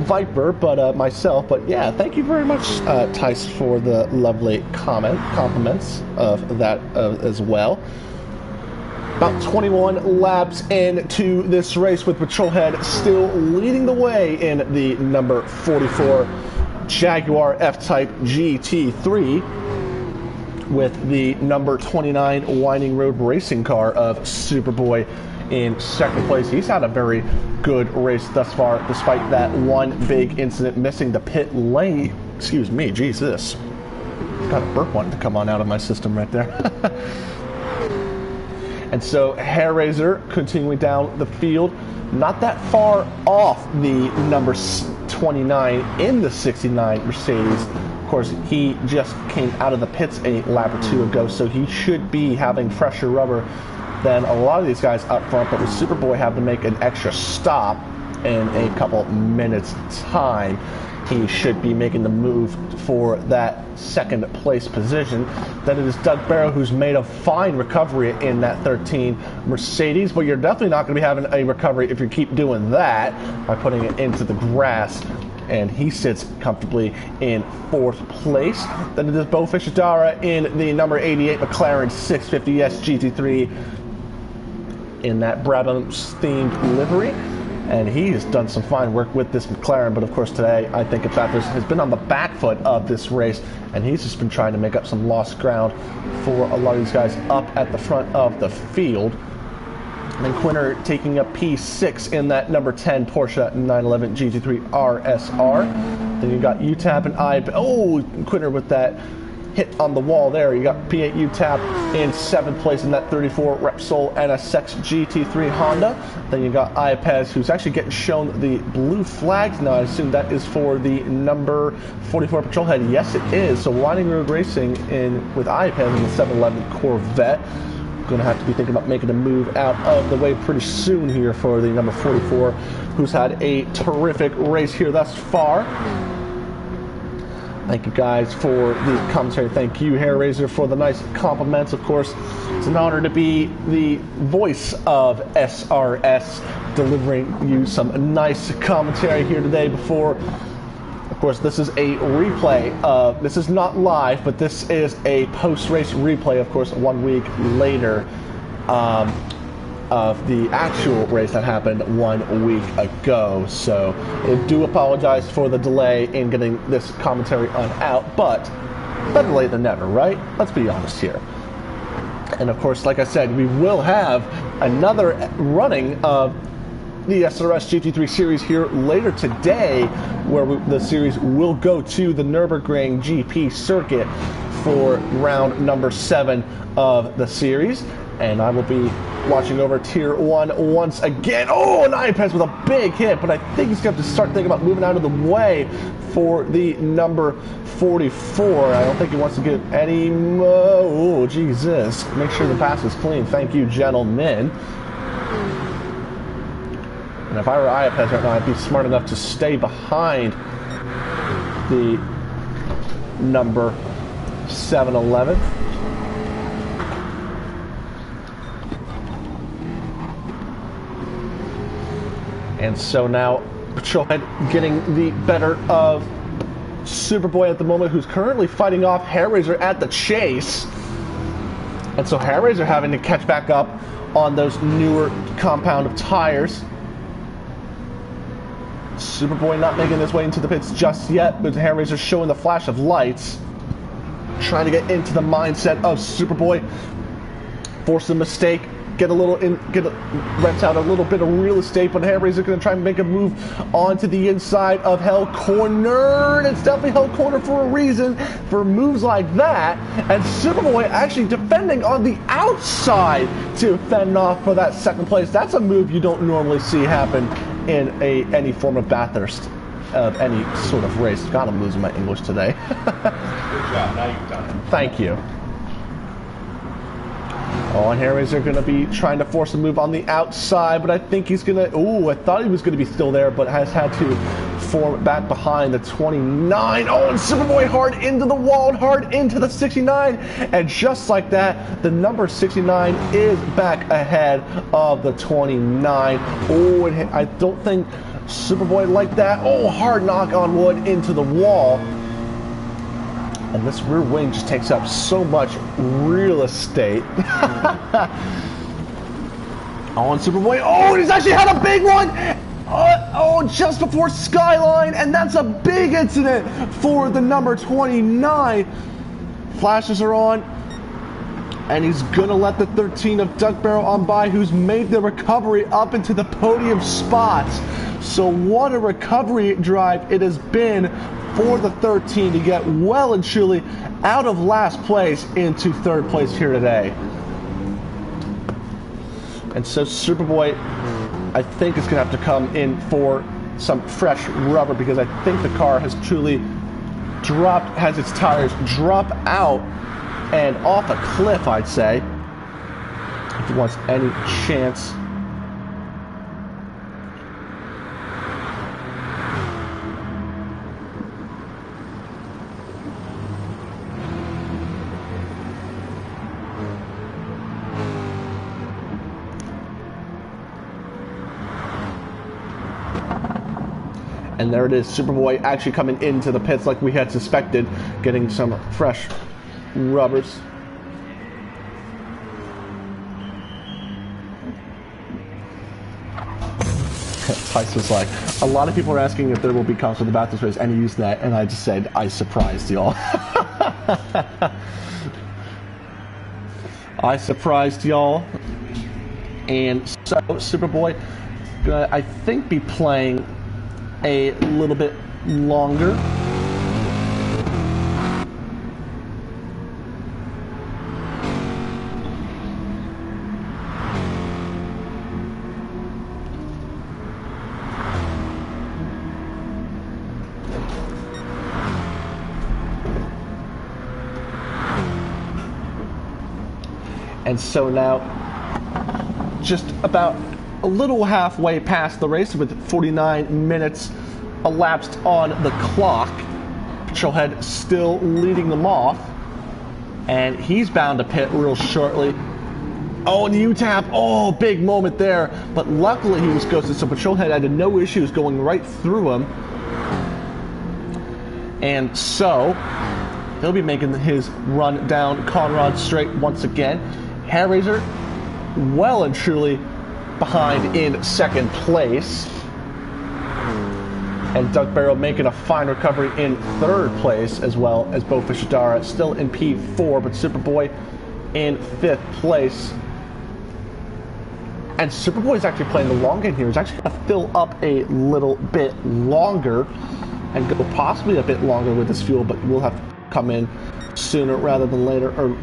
Viper, but myself. But yeah, thank you very much, Tice, for the lovely compliments of that as well. About 21 laps into this race with Patrolhead still leading the way in the number 44 Jaguar F-Type GT3 with the number 29 Winding Road racing car of Superboy in second place. He's had a very good race thus far, despite that one big incident missing the pit lane. Excuse me, Jesus. Got a burp wanting to come on out of my system right there. And so Hair Razor continuing down the field, not that far off the number 29 in the 69 Mercedes. Of course, he just came out of the pits a lap or two ago, so he should be having fresher rubber than a lot of these guys up front. But with Superboy having to make an extra stop in a couple minutes time, he should be making the move for that second place position. Then it is Doug Barrow, who's made a fine recovery in that 13 Mercedes, but you're definitely not going to be having a recovery if you keep doing that by putting it into the grass and he sits comfortably in 4th place. Then it is Bo Fishadara in the number 88 McLaren 650S GT3 in that Brabhams-themed livery. And he has done some fine work with this McLaren, but of course today I think Bathurst has been on the back foot of this race, and he's just been trying to make up some lost ground for a lot of these guys up at the front of the field. And then Quinter taking up P6 in that number 10 Porsche 911 GT3 RSR. Then you got UTAP and Quinter with that hit on the wall there. You got P8 UTAP in 7th place in that 34 Repsol NSX GT3 Honda. Then you got Iapez, who's actually getting shown the blue flags now. I assume that is for the number 44 Patrol Head. Yes, it is. So Winding Road Racing with Iapez in the 711 Corvette. Going to have to be thinking about making a move out of the way pretty soon here for the number 44, who's had a terrific race here thus far. Thank you guys for the commentary. Thank you, Hair Razor, for the nice compliments. Of course, it's an honor to be the voice of SRS, delivering you some nice commentary here today before, of course, this is a replay. This is not live, but this is a post-race replay, of course, 1 week later of the actual race that happened 1 week ago. So I do apologize for the delay in getting this commentary out, but better late than never, right? Let's be honest here. And of course, like I said, we will have another running of the SRS GT3 series here later today, where the series will go to the Nürburgring GP circuit for round number 7 of the series. And I will be watching over Tier 1 once again. Oh, and Iapez with a big hit, but I think he's going to have to start thinking about moving out of the way for the number 44. I don't think he wants to get any... Oh, Jesus. Make sure the pass is clean. Thank you, gentlemen. And if I were Iapez right now, I'd be smart enough to stay behind the number 711. And so now Patrolhead getting the better of Superboy at the moment, who's currently fighting off Hair Razor at the chase. And so Hair Razor having to catch back up on those newer compound of tires. Superboy not making his way into the pits just yet, but Hair Razor showing the flash of lights. Trying to get into the mindset of Superboy. Force a mistake. Rent out a little bit of real estate, but Hair Razor going to try and make a move onto the inside of Hell Corner. And it's definitely Hell Corner for a reason, for moves like that. And Superboy actually defending on the outside to fend off for that 2nd place. That's a move you don't normally see happen in any form of Bathurst, of any sort of race. God, I'm losing my English today. Good job. Now you've done it. Thank you. Oh, and Hair Razor going to be trying to force a move on the outside, but I think he's going to... Oh, I thought he was going to be still there, but has had to form back behind the 29. Oh, and Superboy hard into the wall and hard into the 69. And just like that, the number 69 is back ahead of the 29. Oh, and I don't think Superboy liked that. Oh, hard knock on wood into the wall. And this rear wing just takes up so much real estate. Oh, and Superboy. Oh, and he's actually had a big one. Just before Skyline. And that's a big incident for the number 29. Flashes are on. And he's going to let the 13 of Duck Barrel on by, who's made the recovery up into the podium spots. So what a recovery drive it has been for the 13 to get well and truly out of last place into 3rd place here today. And so Superboy, I think, is going to have to come in for some fresh rubber, because I think the car has truly has its tires drop out and off a cliff, I'd say, if he wants any chance. And And there it is, Superboy actually coming into the pits like we had suspected, getting some fresh rubbers. Tice was like, a lot of people are asking if there will be comps for the Bathurst race, and he used that, and I just said, I surprised y'all. I surprised y'all. And so, Superboy, gonna, I think, be playing a little bit longer. And so now, just about a little halfway past the race with 49 minutes elapsed on the clock, Trailhead still leading them off, and he's bound to pit real shortly. Oh, and UTAP, oh, big moment there, but luckily he was ghosted, so Patrolhead had no issues going right through him. And so, he'll be making his run down Conrad Straight once again. Hairraiser, well and truly behind in second place. And Doug Barrow making a fine recovery in third place, as well as Bo Fishadara still in P4, but Superboy in fifth place. And Superboy is actually playing the long game here. He's actually going to fill up a little bit longer and go possibly a bit longer with this fuel, but we'll have to come in sooner rather than later, or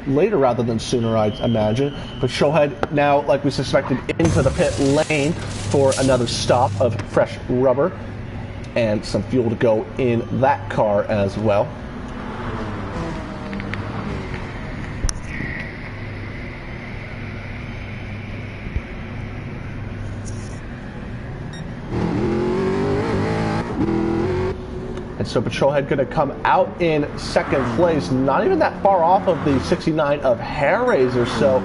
later rather than sooner, I'd imagine. But Trailhead now, like we suspected, into the pit lane for another stop of fresh rubber and some fuel to go in that car as well. And so Patrolhead going to come out in second place, not even that far off of the 69 of Hairraiser. So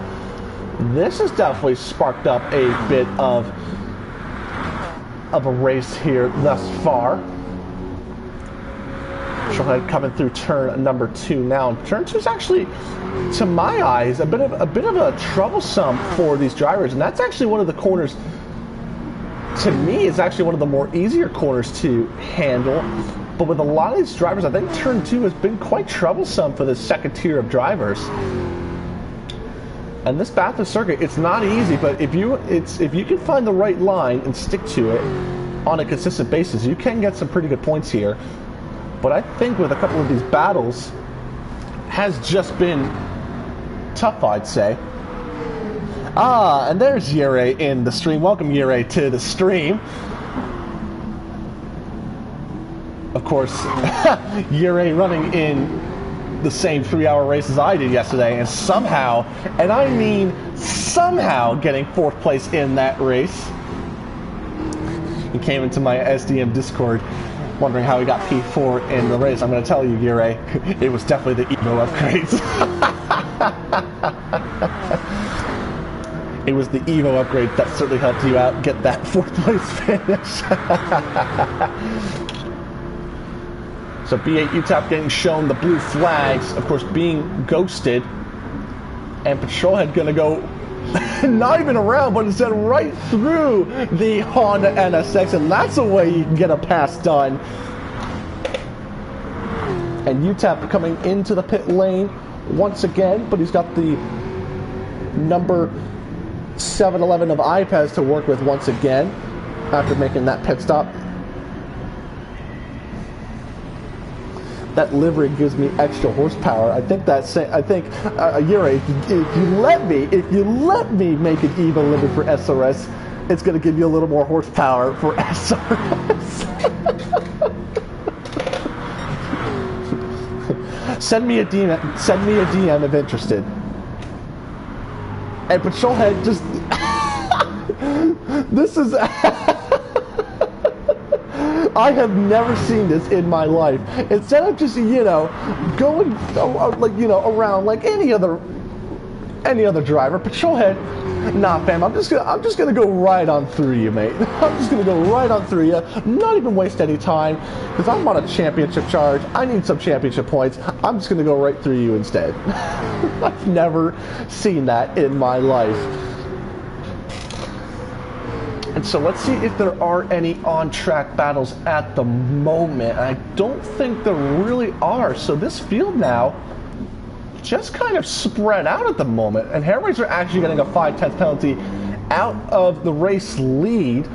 this has definitely sparked up a bit of a race here thus far. Patrolhead coming through turn number 2 now. And turn 2 is actually, to my eyes, a bit of a troublesome for these drivers, and that's actually one of the corners. To me, it's actually one of the more easier corners to handle. But with a lot of these drivers, I think turn 2 has been quite troublesome for the second tier of drivers. And this Bathurst circuit, it's not easy, but if you can find the right line and stick to it on a consistent basis, you can get some pretty good points here. But I think with a couple of these battles, has just been tough, I'd say. Ah, and there's Yere in the stream. Welcome, Yere, to the stream. Of course, Yere running in the same 3-hour race as I did yesterday, and somehow, and I mean somehow, getting 4th place in that race. He came into my SDM Discord wondering how he got P4 in the race. I'm going to tell you, Yere, it was definitely the Evo upgrades. It was the Evo upgrade that certainly helped you out get that 4th place finish. So B8 UTAP getting shown the blue flags, of course being ghosted, and Patrolhead gonna go not even around, but instead right through the Honda NSX, and that's a way you can get a pass done. And UTAP coming into the pit lane once again, but he's got the number 711 of iPads to work with once again after making that pit stop. That livery gives me extra horsepower. I think Yuri, if you let me make an Evo livery for SRS, it's going to give you a little more horsepower for SRS. Send me a DM if interested. And Patrolhead just this is I have never seen this in my life. Instead of just, going, around like any other any other driver. Patrolhead, nah, fam. I'm just gonna go right on through you, mate. I'm just gonna go right on through you. Not even waste any time, because I'm on a championship charge. I need some championship points. I'm just gonna go right through you instead. I've never seen that in my life. And so let's see if there are any on-track battles at the moment. I don't think there really are. So this field now just kind of spread out at the moment. And Harry's are actually getting a 5/10 penalty out of the race lead.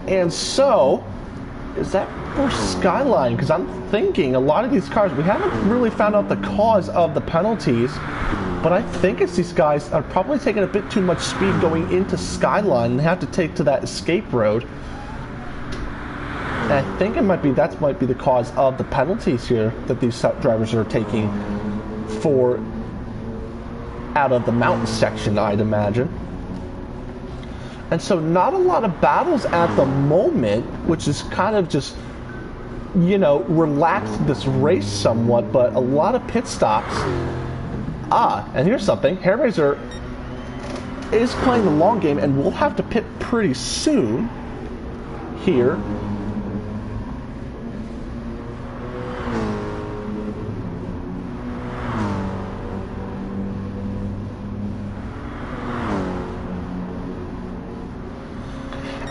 And so, is that for Skyline? Because I'm thinking a lot of these cars, we haven't really found out the cause of the penalties. But I think it's these guys are probably taking a bit too much speed going into Skyline and have to take to that escape road. And I think that might be the cause of the penalties here that these drivers are taking for out of the mountain section, I'd imagine. And so not a lot of battles at the moment, which is kind of just, you know, relaxed this race somewhat, but a lot of pit stops. And here's something. Hairraiser is playing the long game and will have to pit pretty soon here.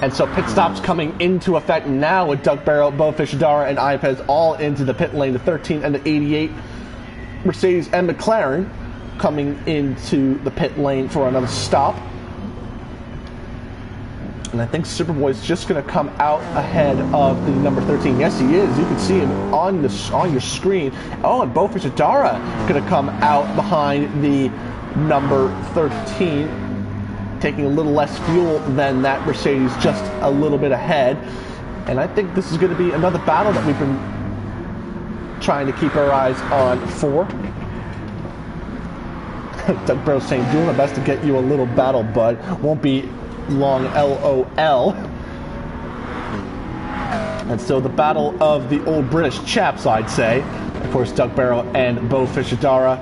And so pit stops coming into effect now with Doug Barrow, Bo Fischadara, and Iapez all into the pit lane, the 13 and the 88. Mercedes and McLaren coming into the pit lane for another stop. And I think Superboy's just going to come out ahead of the number 13. Yes, he is. You can see him on your screen. Oh, and Bo Fischadara going to come out behind the number 13, taking a little less fuel than that Mercedes, just a little bit ahead. And I think this is going to be another battle that we've been trying to keep our eyes on for. Doug Barrow saying, doing my best to get you a little battle, bud. Won't be long, LOL. And so the battle of the old British chaps, I'd say. Of course, Doug Barrow and Bo Fischadara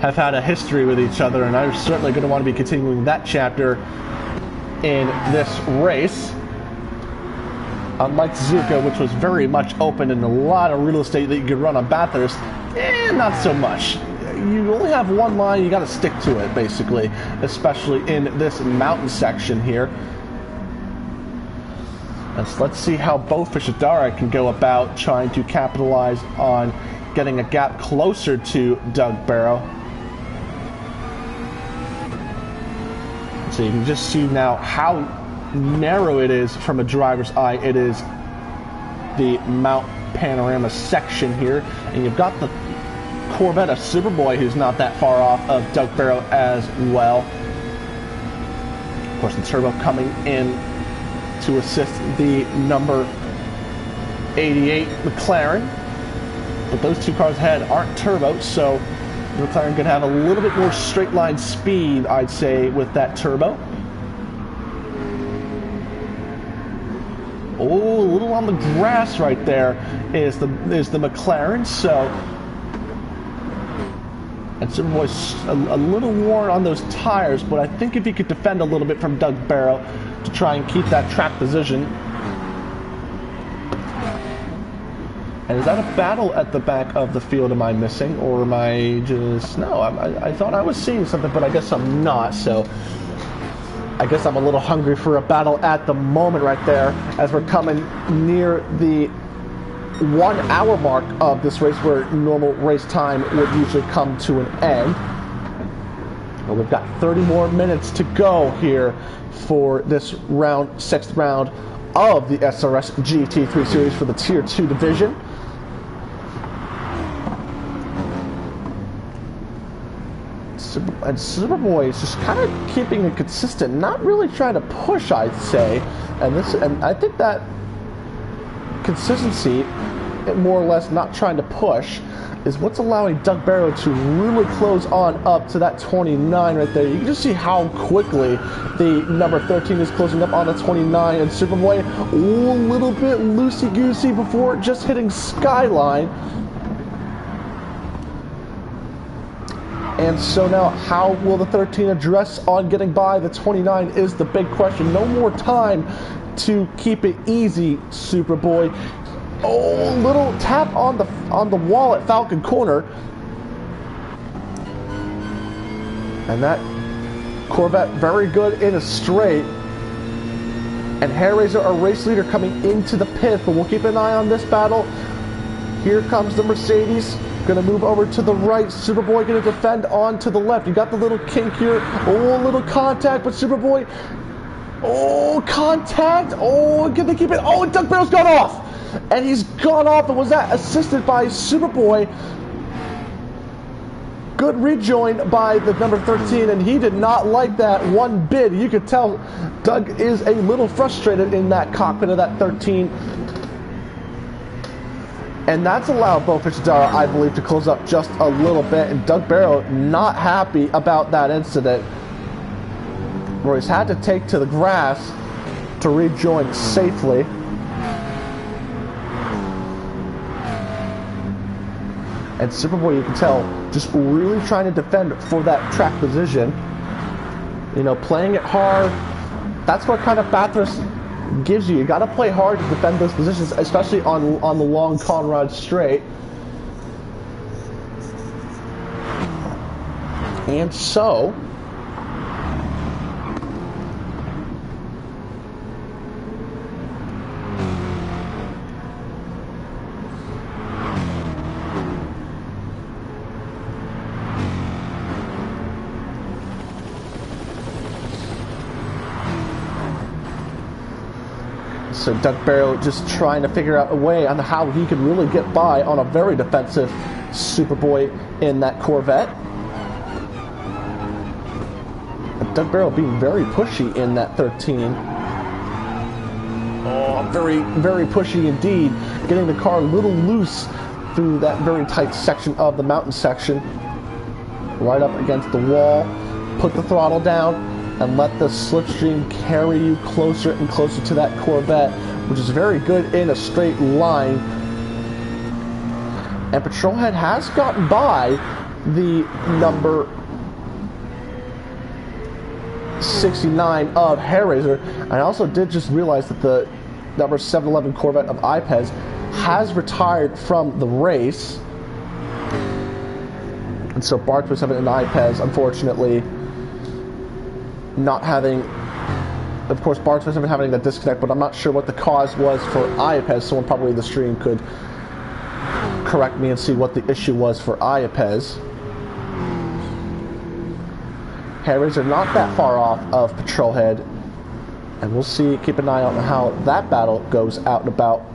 have had a history with each other, and I'm certainly going to want to be continuing that chapter in this race. Unlike Suzuka, which was very much open and a lot of real estate that you could run on Bathurst, not so much. You only have one line, you got to stick to it, basically, especially in this mountain section here. And so let's see how Bo Fischadara can go about trying to capitalize on getting a gap closer to Doug Barrow. So you can just see now how narrow it is from a driver's eye. It is the Mount Panorama section here, and you've got the Corvette of Superboy, who's not that far off of Doug Barrow as well. Of course, the turbo coming in to assist the number 88 McLaren, but those two cars ahead aren't turbo, so McLaren could have a little bit more straight line speed, I'd say, with that turbo. Oh, a little on the grass right there is the McLaren. So, and Superboy's a little worn on those tires, but I think if he could defend a little bit from Doug Barrow to try and keep that track position. And is that a battle at the back of the field? Am I missing, or am I just... No, I thought I was seeing something, but I guess I'm not, so I guess I'm a little hungry for a battle at the moment right there, as we're coming near the 1 hour mark of this race, where normal race time would usually come to an end. Well, we've got 30 more minutes to go here for this round, 6th round of the SRS GT3 series for the Tier 2 division. And Superboy is just kind of keeping it consistent, not really trying to push, I'd say. And I think that consistency, more or less not trying to push, is what's allowing Doug Barrow to really close on up to that 29 right there. You can just see how quickly the number 13 is closing up on the 29, and Superboy a little bit loosey-goosey before just hitting Skyline. And so now, how will the 13 address on getting by the 29 is the big question. No more time to keep it easy, Superboy. Oh, little tap on the wall at Falcon Corner. And that Corvette very good in a straight. And Hairraiser, our race leader, coming into the pit, but we'll keep an eye on this battle. Here comes the Mercedes, gonna move over to the right. Superboy gonna defend on to the left. You got the little kink here. Oh, a little contact, but Superboy, oh, contact. Oh, can they keep it? Oh, Doug Barrow's gone off. And he's gone off, and was that assisted by Superboy? Good rejoin by the number 13, and he did not like that one bit. You could tell Doug is a little frustrated in that cockpit of that 13. And that's allowed Bo Fichidara, I believe, to close up just a little bit. And Doug Barrow not happy about that incident, where he's had to take to the grass to rejoin safely. And Superboy, you can tell, just really trying to defend for that track position. You know, playing it hard. That's what kind of Bathurst gives you. You got to play hard to defend those positions, especially on the long Conrad straight. And so, Doug Barrow just trying to figure out a way on how he could really get by on a very defensive Superboy in that Corvette. And Doug Barrow being very pushy in that 13. Oh, very, very pushy indeed. Getting the car a little loose through that very tight section of the mountain section. Right up against the wall. Put the throttle down and let the slipstream carry you closer and closer to that Corvette, which is very good in a straight line. And Patrolhead has gotten by the number 69 of Hairraiser. I also did just realize that the number 711 Corvette of Ipez has retired from the race. And so Bar 27 and Ipez, unfortunately, not having, of course, Bar 27 having that disconnect, but I'm not sure what the cause was for Iapez. Someone probably in the stream could correct me and see what the issue was for Iapez. Hairraiser not that far off of Patrolhead, and we'll see, keep an eye on how that battle goes out and about.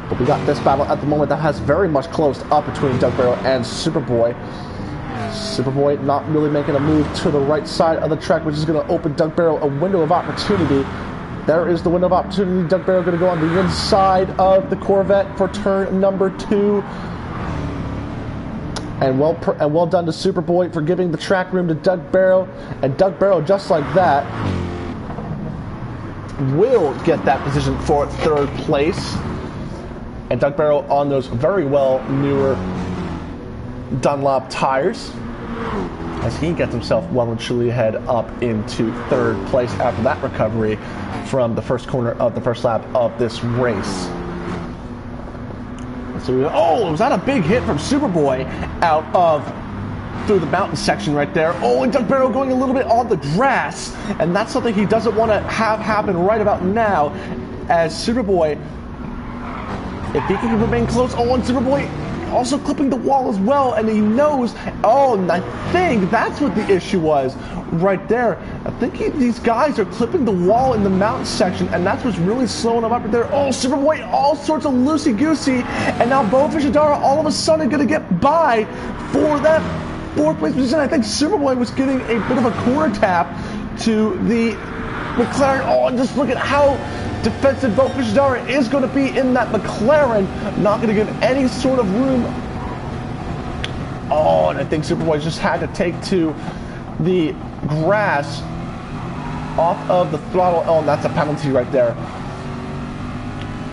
But we got this battle at the moment that has very much closed up between Doug Barrow and Superboy. Superboy not really making a move to the right side of the track, which is going to open Doug Barrow a window of opportunity. There is the window of opportunity. Doug Barrow going to go on the inside of the Corvette for turn number 2. And well done to Superboy for giving the track room to Doug Barrow. And Doug Barrow, just like that, will get that position for 3rd place. And Doug Barrow on those very well newer Dunlop tires, as he gets himself well and truly ahead up into 3rd place after that recovery from the first corner of the first lap of this race. So, oh, was that a big hit from Superboy out of through the mountain section right there. Oh, and Doug Barrow going a little bit on the grass, and that's something he doesn't want to have happen right about now, as Superboy, if he can remain close. Oh, and Superboy also clipping the wall as well, and he knows. Oh, and I think that's what the issue was right there. I think these guys are clipping the wall in the mountain section, and that's what's really slowing them up right there. Oh, Superboy, all sorts of loosey-goosey, and now Bo Fichidara all of a sudden going to get by for that 4th place position. I think Superboy was getting a bit of a corner tap to the McLaren. Oh, and just look at how defensive Bo Fichidara is going to be in that McLaren. Not going to give any sort of room. Oh, and I think Superboy just had to take to the grass off of the throttle. Oh, and that's a penalty right there.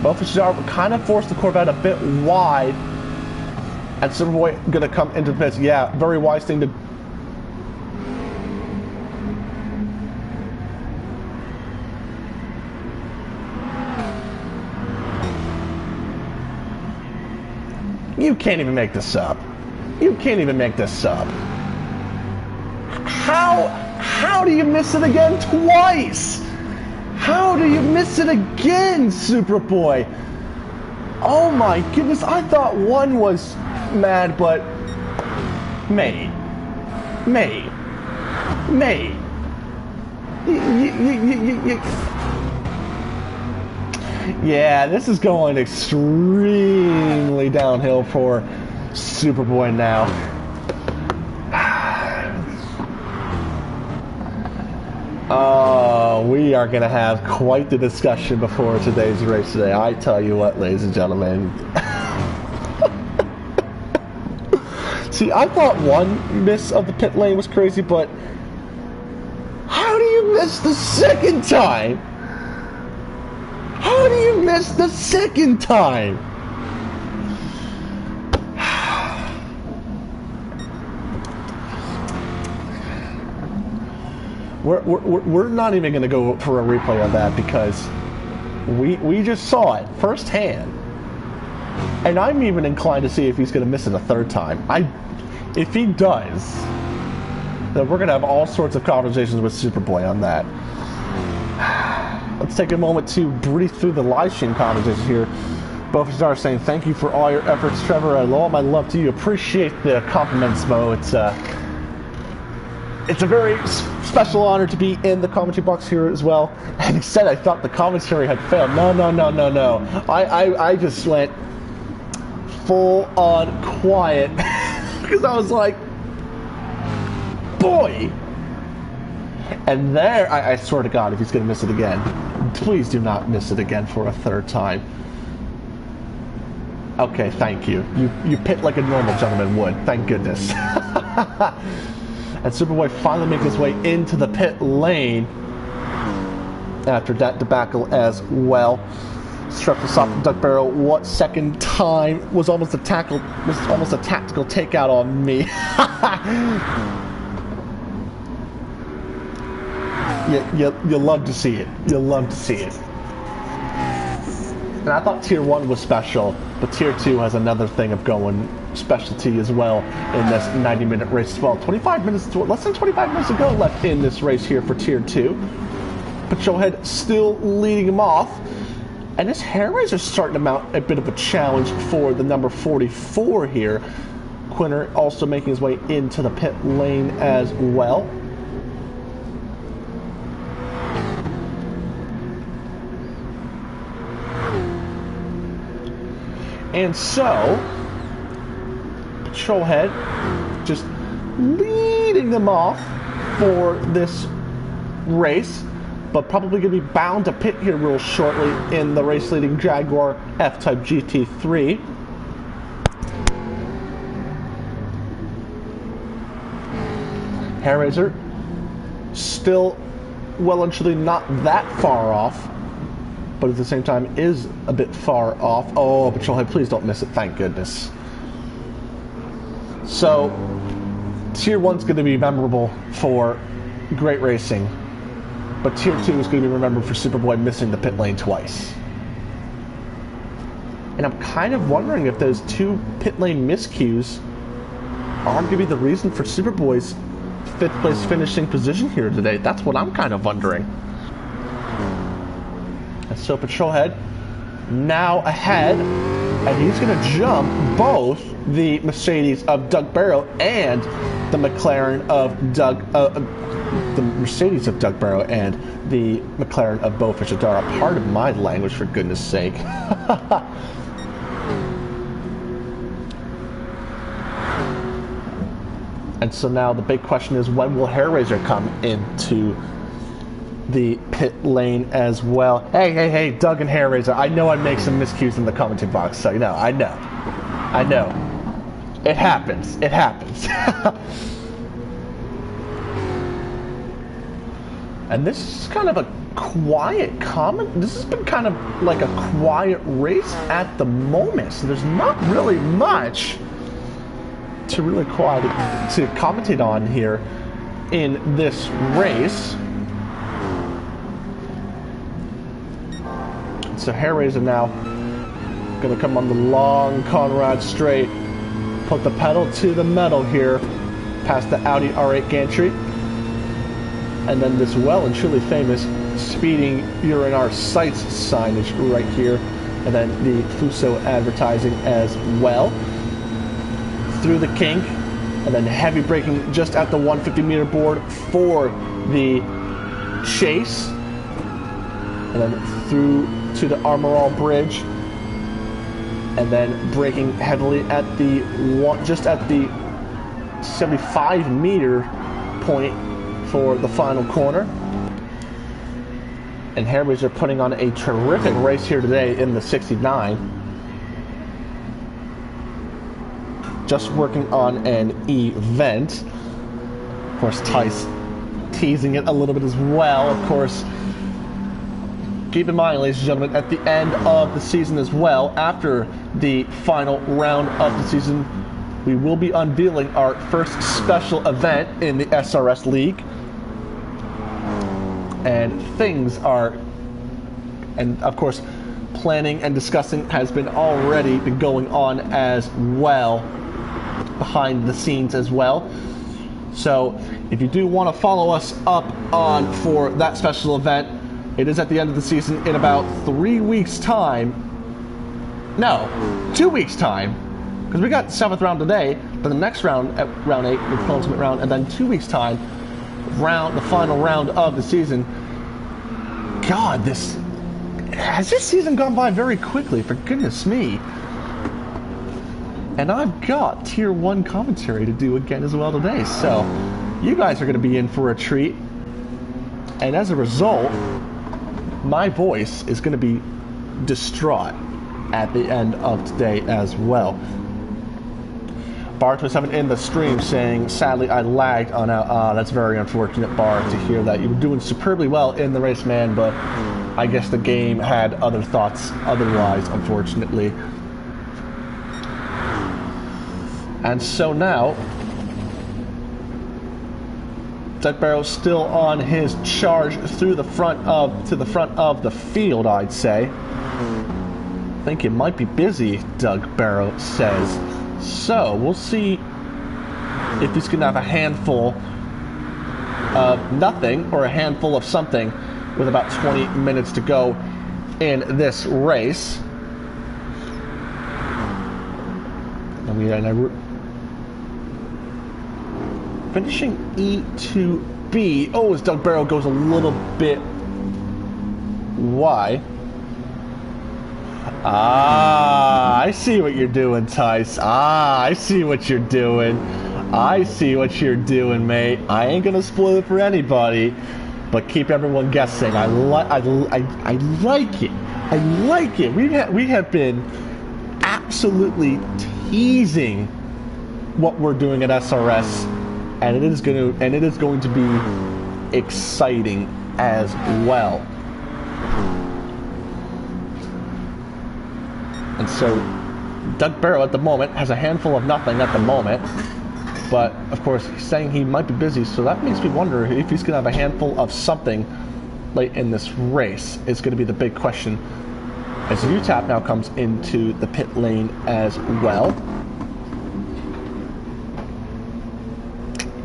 Bo Fichidara kind of forced the Corvette a bit wide, and Superboy going to come into the pits. Yeah, very wise thing to You can't even make this up. You can't even make this up. How do you miss it again twice? How do you miss it again, Superboy? Oh my goodness, I thought one was mad, but mate. Yeah, this is going extremely downhill for Superboy now. Oh, we are going to have quite the discussion before today's race today. I tell you what, ladies and gentlemen. See, I thought one miss of the pit lane was crazy, but how do you miss the second time? How do you miss the second time? We're not even going to go for a replay of that because we just saw it firsthand. And I'm even inclined to see if he's going to miss it a third time. If he does, then we're going to have all sorts of conversations with Superboy on that. Let's take a moment to breeze through the live stream conversation here. Bathurst saying, thank you for all your efforts, Trevor. I love my love to you. Appreciate the compliments, Mo. It's a very special honor to be in the commentary box here as well. And he said I thought the commentary had failed. No. I just went full on quiet because I was like, boy. And there, I swear to God, if he's going to miss it again, please do not miss it again for a third time. Okay, thank you. You pit like a normal gentleman would. Thank goodness. And Superboy finally makes his way into the pit lane after that debacle as well. Struck the soft duck barrel. What second time was almost a tactical takeout on me. You love to see it. You love to see it. And I thought Tier 1 was special, but Tier 2 has another thing of going specialty as well in this 90-minute race as well. Less than 25 minutes to go left in this race here for Tier 2. Patrolhead still leading him off. And this hair raiser is starting to mount a bit of a challenge for the number 44 here. Quinter also making his way into the pit lane as well. And so, Patrolhead just leading them off for this race, but probably going to be bound to pit here real shortly in the race-leading Jaguar F-Type GT3. Hairraiser still well and truly not that far off, but at the same time is a bit far off. Oh, Patrolhead, please don't miss it. Thank goodness. So, Tier 1's going to be memorable for great racing, but Tier 2 is going to be remembered for Superboy missing the pit lane twice. And I'm kind of wondering if those two pit lane miscues are going to be the reason for Superboy's 5th place finishing position here today. That's what I'm kind of wondering. And so Patrolhead now ahead, and he's going to jump both the Mercedes of Doug Barrow and the McLaren of the Mercedes of Doug Barrow and the McLaren of Beau Fichadara. Pardon my language, for goodness sake. And so now the big question is, when will Hairraiser come into the pit lane as well? Hey, Doug and Hairraiser, I know I make some miscues in the commenting box, so I know. It happens. And this is kind of a quiet comment. This has been kind of like a quiet race at the moment, so there's not really much to really to commentate on here in this race. So Hairraiser now Gonna come on the long Conrad straight. Put the pedal to the metal here, past the Audi R8 gantry. And then this well and truly famous speeding you're in our sights signage right here. And then the Fuso advertising as well. Through the kink. And then heavy braking just at the 150 meter board for the chase. And then through to the Armorall Bridge. And then braking heavily at the just at the 75 meter point for the final corner. And Harry's are putting on a terrific race here today in the 69. Just working on an event. Of course, Tice teasing it a little bit as well. Of course, keep in mind, ladies and gentlemen, at the end of the season as well, after the final round of the season, we will be unveiling our first special event in the SRS League. And things are, and of course, planning and discussing has been already been going on as well, behind the scenes as well. So if you do want to follow us up on for that special event, it is at the end of the season in about 3 weeks' time. No, 2 weeks' time. Because we got the 7th round today, but the next round, at round 8, the penultimate round, and then 2 weeks' time, the final round of the season. God, has this season gone by very quickly, for goodness me. And I've got Tier 1 commentary to do again as well today, so you guys are going to be in for a treat. And as a result, my voice is going to be distraught at the end of today as well. Bar27 in the stream saying, sadly I lagged on out. That's very unfortunate, Bar, to hear that. You were doing superbly well in the race, man, but I guess the game had other thoughts otherwise, unfortunately. And so now, Doug Barrow's still on his charge through the front of the field, I'd say. I think it might be busy, Doug Barrow says. So we'll see if he's gonna have a handful of nothing or a handful of something with about 20 minutes to go in this race. Finishing E2B. Oh, as Doug Barrow goes a little bit wide. I see what you're doing, Tice. I see what you're doing. I see what you're doing, mate. I ain't gonna spoil it for anybody, but keep everyone guessing. I like it. I like it. We have been absolutely teasing what we're doing at SRS, and it is going to be exciting as well. And so Doug Barrow at the moment has a handful of nothing at the moment, but of course he's saying he might be busy, so that makes me wonder if he's going to have a handful of something late in this race is going to be the big question, as UTAP now comes into the pit lane as well.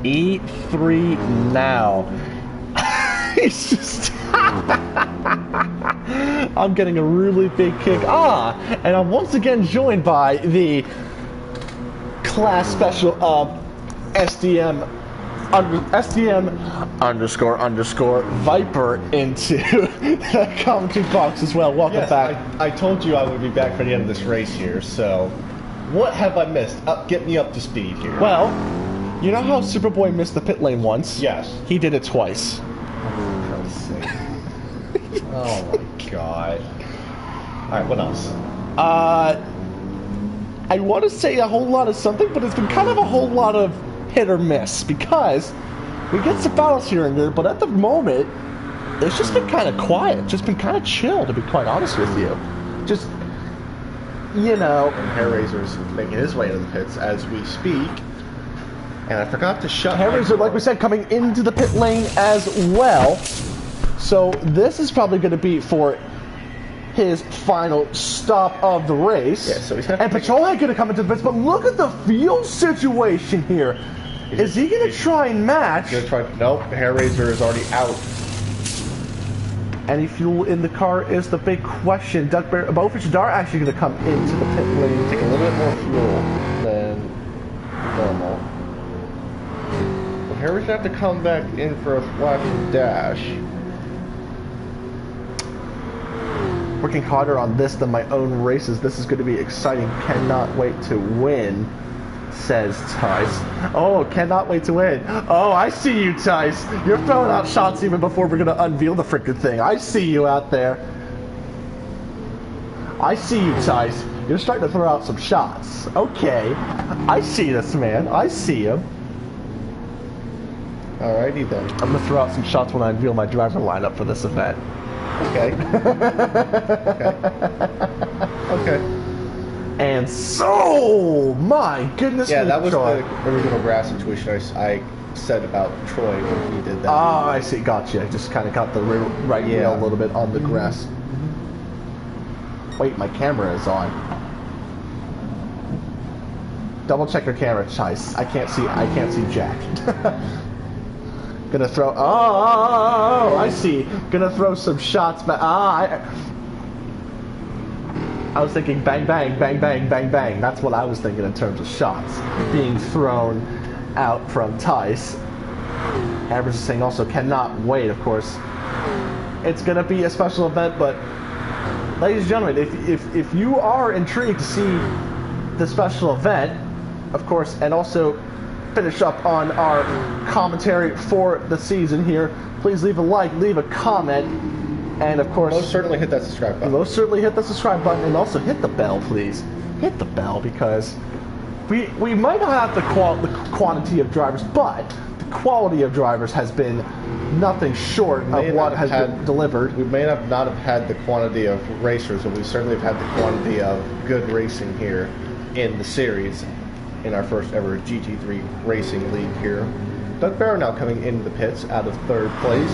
E3 now. He's just I'm getting a really big kick. And I'm once again joined by the class special of SDM _ Viper into the commentary box as well. Welcome back. I told you I would be back for the end of this race here, so what have I missed? Get me up to speed here. Well, you know how Superboy missed the pit lane once? Yes. He did it twice. Oh my god. Alright, what else? I want to say a whole lot of something, but it's been kind of a whole lot of hit or miss, because we get some battles here and there, but at the moment, it's just been kind of quiet, just been kind of chill, to be quite honest with you. Just, you know. And Hairraiser's making his way into the pits as we speak. And I forgot to shut Hairraiser, like we said, coming into the pit lane as well. So this is probably going to be for his final stop of the race. Yeah, so he's gonna and Patrolhead going to come into the pits, but look at the fuel situation here. Is he going to try and match? Nope, Hair Razor is already out. Any fuel in the car is the big question. Bathurst are actually going to come into the pit lane, Take a little bit more fuel than normal. But Hair Razor have to come back in for a flash and dash. Working harder on this than my own races. This is going to be exciting. Cannot wait to win, says Tice. Oh, cannot wait to win. Oh, I see you, Tice. You're throwing out shots even before we're going to unveil the freaking thing. I see you out there. I see you, Tice. You're starting to throw out some shots. Okay. I see this, man. I see him. Alrighty then. I'm going to throw out some shots when I unveil my driver lineup for this event. Okay. Okay. And so, my goodness. Yeah, that was Troy. the original grass situation I said about Troy when he did that. Ah, I see. Gotcha. I just kind of got the right wheel a little bit on the grass. Wait, my camera is on. Double check your camera, Chice. I can't see Jack. Gonna throw. Oh, I see. Gonna throw some shots back. I was thinking bang, bang, bang, bang, bang, bang. That's what I was thinking in terms of shots being thrown out from Tice. Average is saying also cannot wait, of course. It's going to be a special event, but ladies and gentlemen, if you are intrigued to see the special event, of course, and also finish up on our commentary for the season here, please leave a like, leave a comment. And of course, most certainly hit that subscribe button. Most certainly hit the subscribe button, and also hit the bell, please. Hit the bell, because we might not have the quantity of drivers, but the quality of drivers has been nothing short of what has been delivered. We may not have had the quantity of racers, but we certainly have had the quantity of good racing here in the series, in our first ever GT3 racing league here. Doug Barrow now coming into the pits out of 3rd place.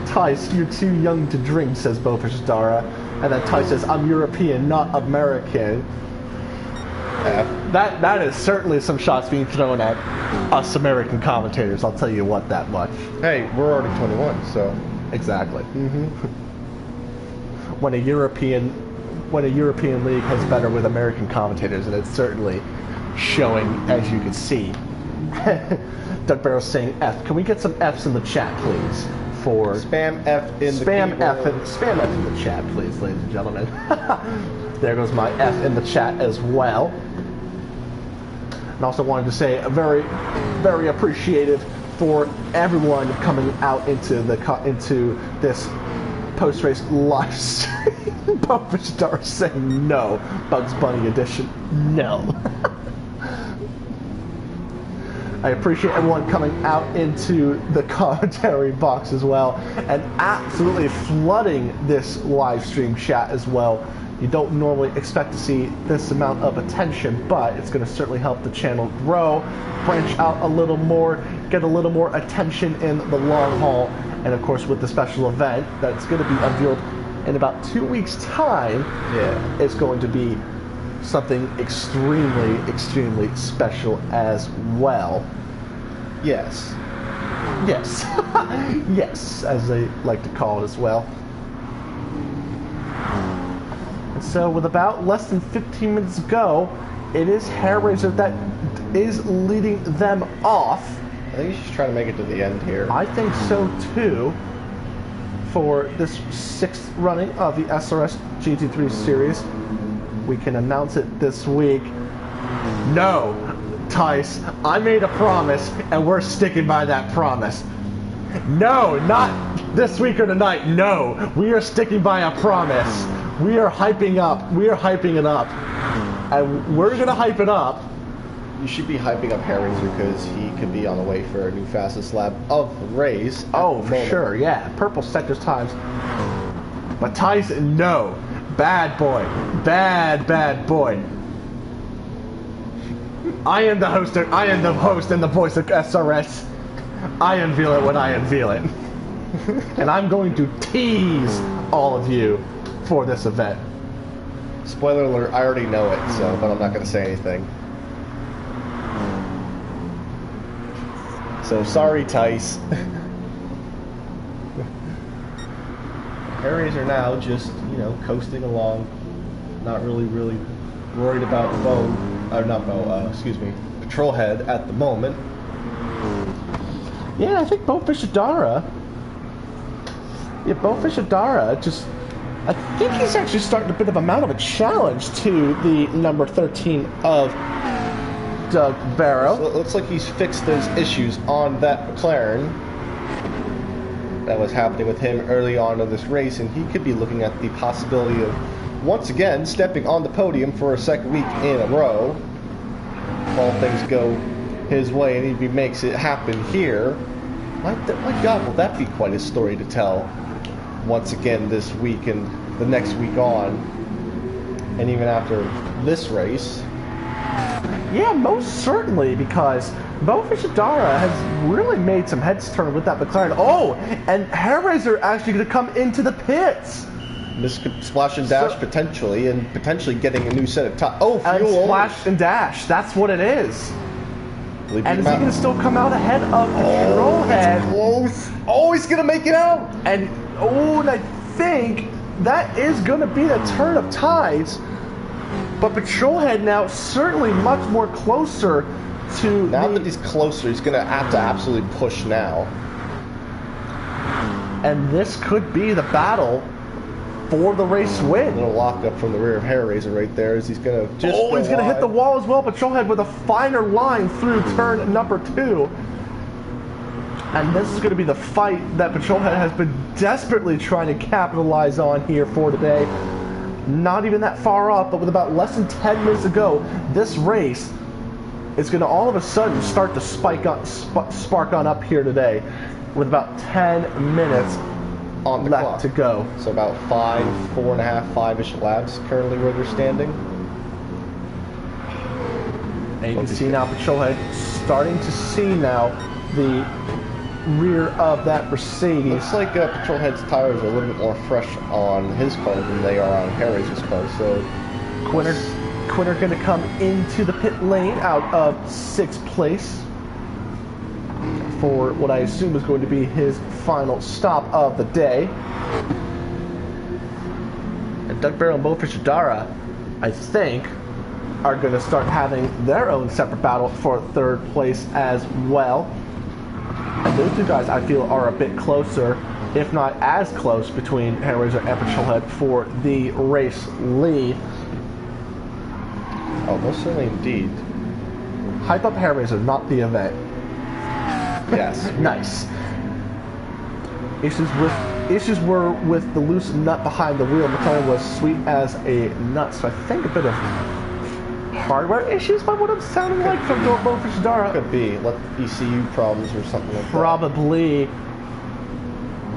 Tice, you're too young to drink, says Bathurst Dara. And then Tice says, I'm European, not American. That is certainly some shots being thrown at us American commentators, I'll tell you what, that much. Hey, we're already 21, so... Exactly. When a European league has better with American commentators, and it's certainly showing, as you can see. Doug Barrow's saying F. Can we get some F's in the chat, please? For spam F in the keyboard. Spam F in the chat, please, ladies and gentlemen. There goes my F in the chat as well. And also wanted to say very, very appreciative for everyone coming out into this post-race live stream. Bumpers Star saying no. Bugs Bunny edition, no. I appreciate everyone coming out into the commentary box as well, and absolutely flooding this live stream chat as well. You don't normally expect to see this amount of attention, but it's going to certainly help the channel grow, branch out a little more, get a little more attention in the long haul, and of course with the special event that's going to be unveiled in about 2 weeks' time, it's going to be something extremely, extremely special as well. Yes. Yes. Yes, as they like to call it as well. And so with about less than 15 minutes to go, it is Hair Razor that is leading them off. I think he's just trying to make it to the end here. I think so too. For this 6th running of the SRS GT3 series. We can announce it this week. No, Tice, I made a promise, and we're sticking by that promise. No, not this week or tonight. No, we are sticking by a promise. We are hyping up. We are hyping it up. And we're going to hype it up. You should be hyping up Hair Razor because he could be on the way for a new fastest lap of the race. Oh, for sure, yeah. Purple sectors times. But Tice, no. Bad boy. Bad, bad boy. I am the host and the voice of SRS. I unveil it when I unveil it. And I'm going to tease all of you for this event. Spoiler alert, I already know it, so but I'm not going to say anything. So sorry, Tice. Harriers are now just, you know, coasting along, not really worried about Patrolhead at the moment. Yeah, I think Bofish Adara. Yeah, Bofish Adara just. I think he's actually starting a bit of a mount of a challenge to the number 13 of Doug Barrow. So it looks like he's fixed those issues on that McLaren that was happening with him early on in this race, and he could be looking at the possibility of once again stepping on the podium for a second week in a row. If all things go his way and he makes it happen here, my God, will that be quite a story to tell once again this week and the next week on, and even after this race. Yeah, most certainly, because Bofish Adara has really made some heads turn with that McLaren. Oh, and Hairraiser actually going to come into the pits. This could splash and dash potentially, and potentially getting a new set of tires. Oh, fuel! Splash and dash, that's what it is. And is he going to still come out ahead of Patrolhead? Close. Oh, he's going to make it out. And I think that is going to be the turn of tides. But Patrolhead now certainly much more closer to. Now that he's closer, he's going to have to absolutely push now. And this could be the battle for the race win. A little lockup from the rear of Hairraiser right there as he's going to just. Oh, he's going to hit the wall as well. Patrolhead with a finer line through turn number 2. And this is going to be the fight that Patrolhead has been desperately trying to capitalize on here for today. Not even that far off, but with about less than 10 minutes to go, this race is going to all of a sudden start to spark on up here today, with about 10 minutes on the left clock to go. So about 5.5-ish laps currently where they're standing. And you can see now Patrolhead starting to see now the rear of that Mercedes. Looks like Patrolhead's tires are a little bit more fresh on his car than they are on Hairraiser's car. So Quinter going to come into the pit lane out of 6th place for what I assume is going to be his final stop of the day. And Doug Barrow and Bofish Adara, I think, are going to start having their own separate battle for 3rd place as well. And those two guys, I feel, are a bit closer, if not as close, between Hairraiser and Patrolhead for the race lead. Oh, most certainly indeed. Hype up Hairraiser, not the event. Yes. Nice. Issues were with the loose nut behind the wheel. McLaren was sweet as a nut, so I think a bit of hardware issues by what I'm sounding like from Bofish Adara. Could be ECU problems or something like that. Probably.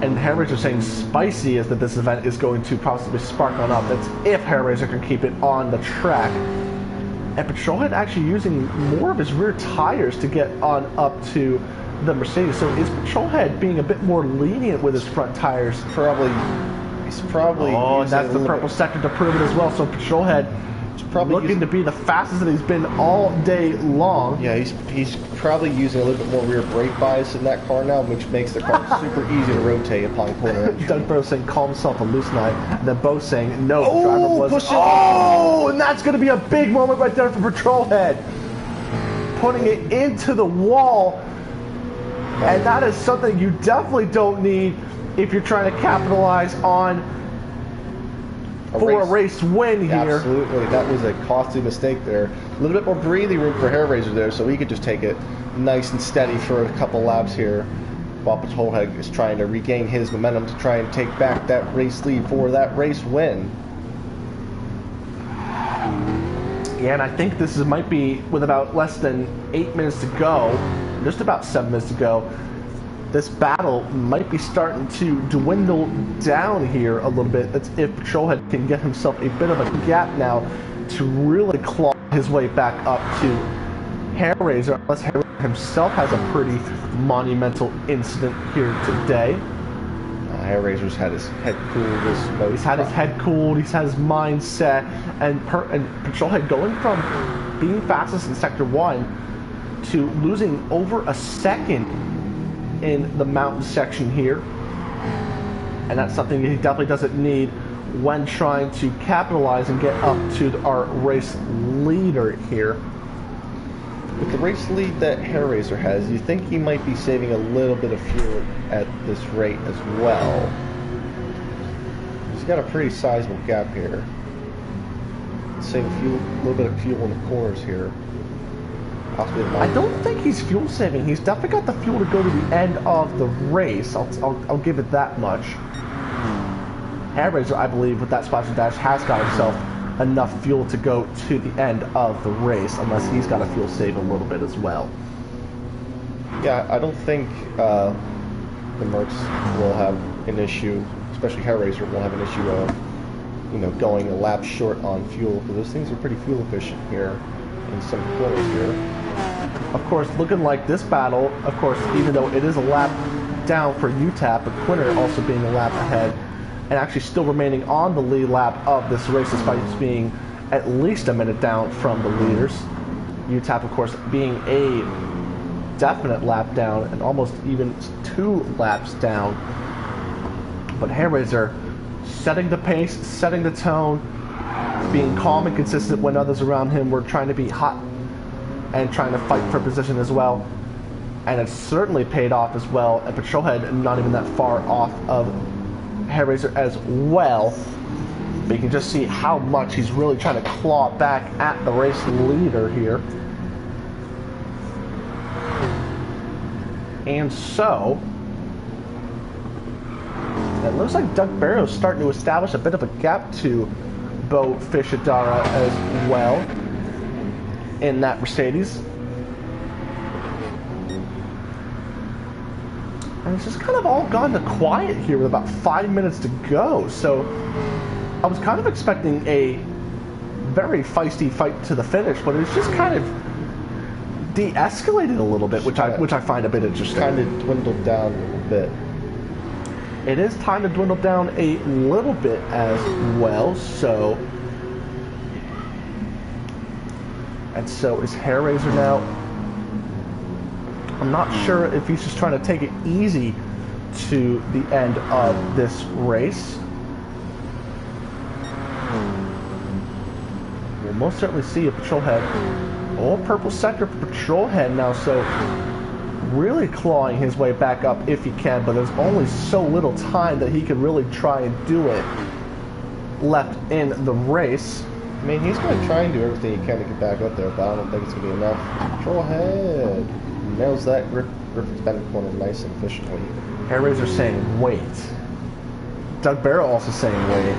And Hairraiser saying spicy is that this event is going to possibly spark on up. That's if Hairraiser can keep it on the track. And Patrolhead actually using more of his rear tires to get on up to the Mercedes. So is Patrolhead being a bit more lenient with his front tires? He's probably. Oh, and that's the purple sector to prove it as well. So Patrolhead probably looking to be the fastest that he's been all day long. Yeah, he's probably using a little bit more rear brake bias in that car now, which makes the car super easy to rotate upon corner entry. Doug Barrow saying call himself a loose nut, and then Bo saying no. Oh, driver was. Oh, and that's going to be a big moment right there for Patrolhead, putting it into the wall, and that is something you definitely don't need if you're trying to capitalize on a race win here. Absolutely, that was a costly mistake there. A little bit more breathing room for Hairraiser there, so he could just take it nice and steady for a couple laps here, while Patrolhead is trying to regain his momentum to try and take back that race lead for that race win. Yeah, and I think this might be with about less than 8 minutes to go, just about 7 minutes to go. This battle might be starting to dwindle down here a little bit. That's if Patrolhead can get himself a bit of a gap now to really claw his way back up to Hairraiser, unless Hairraiser himself has a pretty monumental incident here today. Hair Razor's had his head cooled. He's had his head cooled. He's had his mind set, and Patrolhead going from being fastest in Sector 1 to losing over a second in the mountain section here, and that's something he definitely doesn't need when trying to capitalize and get up to our race leader here. With the race lead that Hair Razor has, you think he might be saving a little bit of fuel at this rate as well. He's got a pretty sizable gap here. Save a little bit of fuel in the corners here. Possibly I don't think he's fuel saving. He's definitely got the fuel to go to the end of the race. I'll give it that much. Hair Razor, I believe, with that splash and dash, has got himself enough fuel to go to the end of the race, unless he's got to fuel save a little bit as well. Yeah, I don't think the Mercs will have an issue, especially Hair Razor will have an issue of, you know, going a lap short on fuel, because those things are pretty fuel efficient here in some corners here. Of course, looking like this battle, of course, even though it is a lap down for UTAP, but Quinter also being a lap ahead, and actually still remaining on the lead lap of this race despite being at least a minute down from the leaders. UTAP, of course, being a definite lap down and almost even 2 laps down. But Hair Razor setting the pace, setting the tone, being calm and consistent when others around him were trying to be hot and trying to fight for position as well. And it's certainly paid off as well. And Patrolhead not even that far off of Hair Razor as well. But you can just see how much he's really trying to claw back at the race leader here. And so, it looks like Doug Barrow's starting to establish a bit of a gap to Bo Fishadara as well in that Mercedes. And it's just kind of all gone to quiet here with about 5 minutes to go. So I was kind of expecting a very feisty fight to the finish, but it's just kind of de-escalated a little bit, which I find a bit interesting. Kind of dwindled down a little bit. It is time to dwindle down a little bit as well. So, and so is Hair Razor now. I'm not sure if he's just trying to take it easy to the end of this race. We'll most certainly see a Patrolhead, all purple sector for Patrolhead now, so really clawing his way back up if he can, but there's only so little time that he can really try and do it left in the race. I mean, he's going to try and do everything he can to get back up there, but I don't think it's going to be enough. Patrolhead nails that Griffin's Bend corner nice and efficiently. Hair Razor saying wait. Doug Barrow also saying wait.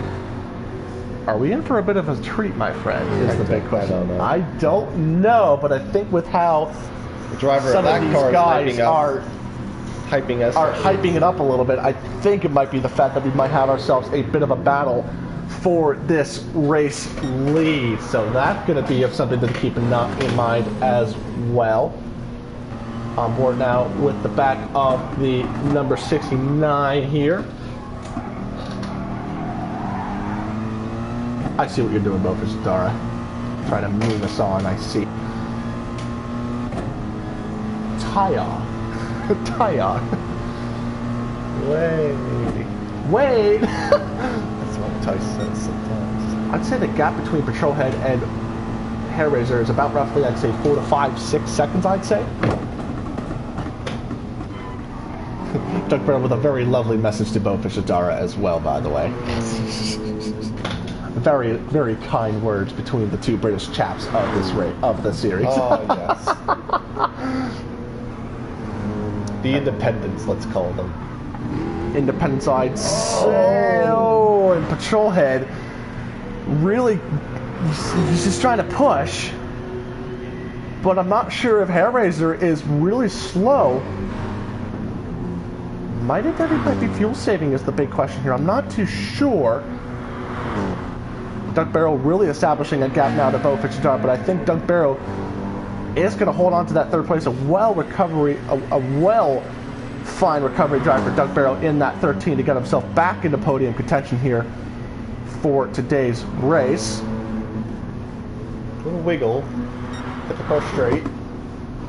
Are we in for a bit of a treat, my friend, is the big question. I don't know, but I think with how the driver some of these guys are hyping it up a little bit, I think it might be the fact that we might have ourselves a bit of a battle for this race lead. So that's going to be something to keep in mind as well. On board now with the back of the number 69 here. I see what you're doing, Bo Fishadara. Trying to move us on, I see. Tie-on. Wait. That's what Ty says sometimes. I'd say the gap between Patrolhead and Hair Razor is about roughly, I'd say, 4 to 5, 6 seconds, I'd say. Doug Barrow with a very lovely message to Bo Fishadara as well, by the way. Very, very kind words between the two British chaps of this series. Oh, yes. The independents, let's call them. Independent side. Oh, and Patrolhead really, he's just trying to push. But I'm not sure if Hair Razor is really slow. Might be fuel saving is the big question here. I'm not too sure. Doug Barrow really establishing a gap now to Bo Fishadara, but I think Doug Barrow is going to hold on to that third place. A well fine recovery drive for Doug Barrow in that 13 to get himself back into podium contention here for today's race. Little wiggle. Get the car straight.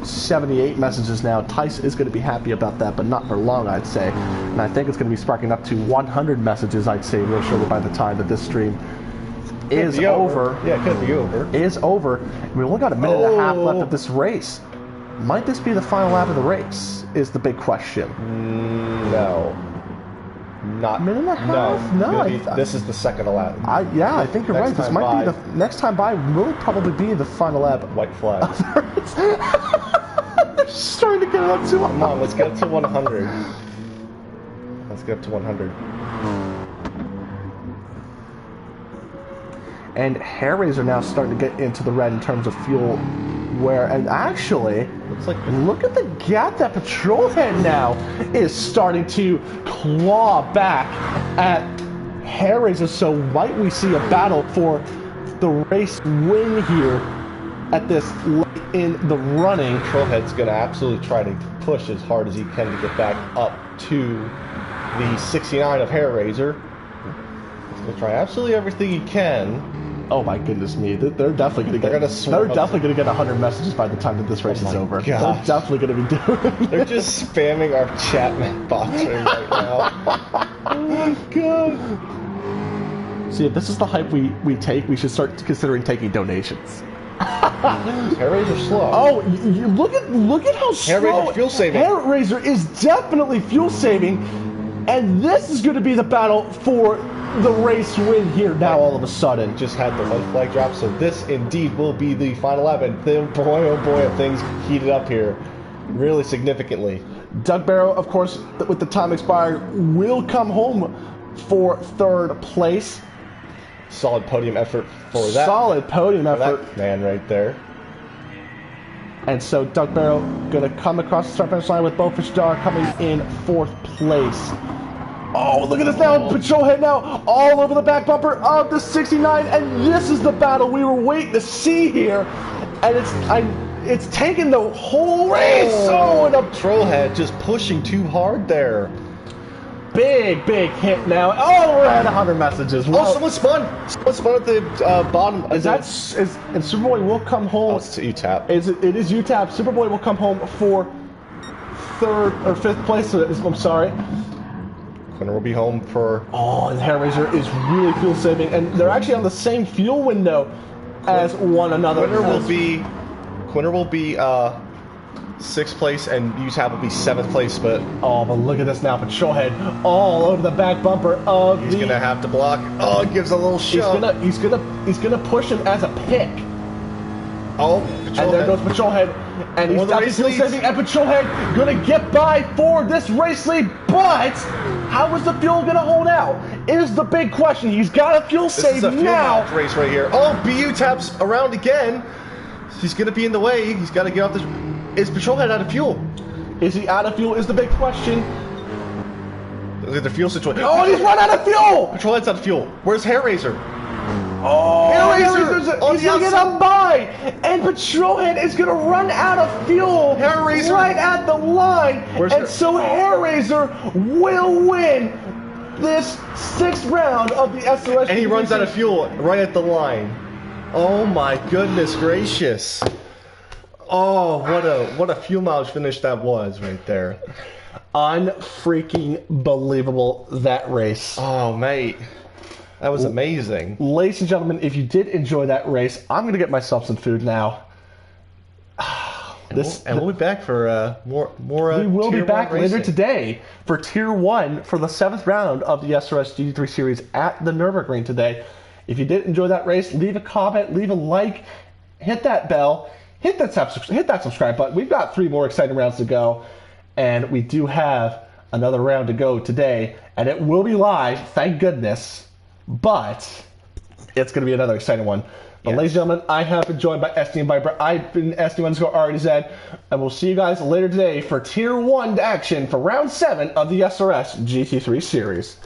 78 messages now. Tice is going to be happy about that, but not for long, I'd say. And I think it's going to be sparking up to 100 messages, I'd say, real shortly by the time that this stream is over. Yeah, it could be over. Is over. And we've only got a minute and a half left of this race. Might this be the final lap of the race? Is the big question. No. Not. Minute and a half? No. This is the second lap. Yeah, I think you're right. This might be the next time by. Will probably be the final lap. White flag. Just trying to get it up to 100. Come on, let's get up to 100. Let's get up to 100. And Hairraiser now starting to get into the red in terms of fuel wear. And actually, looks like look at the gap that Patrolhead now is starting to claw back at Hairraiser. So might we see a battle for the race win here at this late in the running. Patrolhead's going to absolutely try to push as hard as he can to get back up to the 69 of Hairraiser. He's going to try absolutely everything he can. Oh my goodness me! They're definitely going to get. They're definitely going to get 100 messages by the time that this race is over. Gosh. They're definitely going to be doing. They're just spamming our chat box right now. Oh god! See, if this is the hype we take, we should start considering taking donations. Hairraiser slow. Oh, look at how slow. Hairraiser fuel saving. Hairraiser is definitely fuel saving, and this is going to be the battle for the race win here now. All of a sudden, just had the white flag drop, so this indeed will be the final lap. And then, boy, oh boy, have things heated up here, really significantly. Doug Barrow, of course, with the time expired, will come home for third place. Solid podium effort for that. Solid podium effort. That man right there. And so Doug Barrow going to come across the start finish line with Beaufort Star coming in fourth place. Oh, look at this now. Patrolhead now all over the back bumper of the 69. And this is the battle we were waiting to see here. And it's taking the whole race. Oh, and a Patrolhead just pushing too hard there. Big hit now. Oh, we're at 100 messages. Well, someone spun. Someone spun at the bottom. And Superboy will come home. Oh, it's UTAP. It is UTAP. Superboy will come home for third or fifth place. I'm sorry. Quinner will be home for. Oh, and Hairraiser is really fuel saving, and they're actually on the same fuel window as one another. Quinner will be sixth place, and UTAP will be seventh place. But look at this now, Patrolhead all over the back bumper of he's gonna have to block. Oh, it gives a little shove. He's gonna push him as a pick. Oh, Patrolhead. And there goes Patrolhead, and he's got the fuel saving, and Patrolhead gonna get by for this race lead. But how is the fuel gonna hold out? Is the big question. He's got a fuel save now. This is a fuel race right here. Oh, BU taps around again. He's gonna be in the way. He's got to get off this. Is Patrolhead out of fuel? Is he out of fuel? Is the big question. Look at the fuel situation. Oh, he's run out of fuel! Patrolhead's out of fuel. Where's Hairraiser? Oh, Hairraiser's going to get him by! And Patrolhead is going to run out of fuel right at the line. So Hairraiser will win this sixth round of the SRS. And he runs out of fuel right at the line. Oh my goodness gracious. Oh, what a fuel mileage finish that was right there. Unfreaking believable, that race. Oh, mate. That was amazing. Ladies and gentlemen, if you did enjoy that race, I'm going to get myself some food now. We'll be back for more. We will be back later today for Tier 1 for the 7th round of the SRS GT3 series at the Nürburgring today. If you did enjoy that race, leave a comment, leave a like, hit that bell, hit that subscribe button. We've got 3 more exciting rounds to go, and we do have another round to go today, and it will be live, thank goodness, but it's going to be another exciting one. But yes. Ladies and gentlemen, I have been joined by SD and Viper. I've been SD_RDZ, and we'll see you guys later today for Tier 1 action for Round 7 of the SRS GT3 series.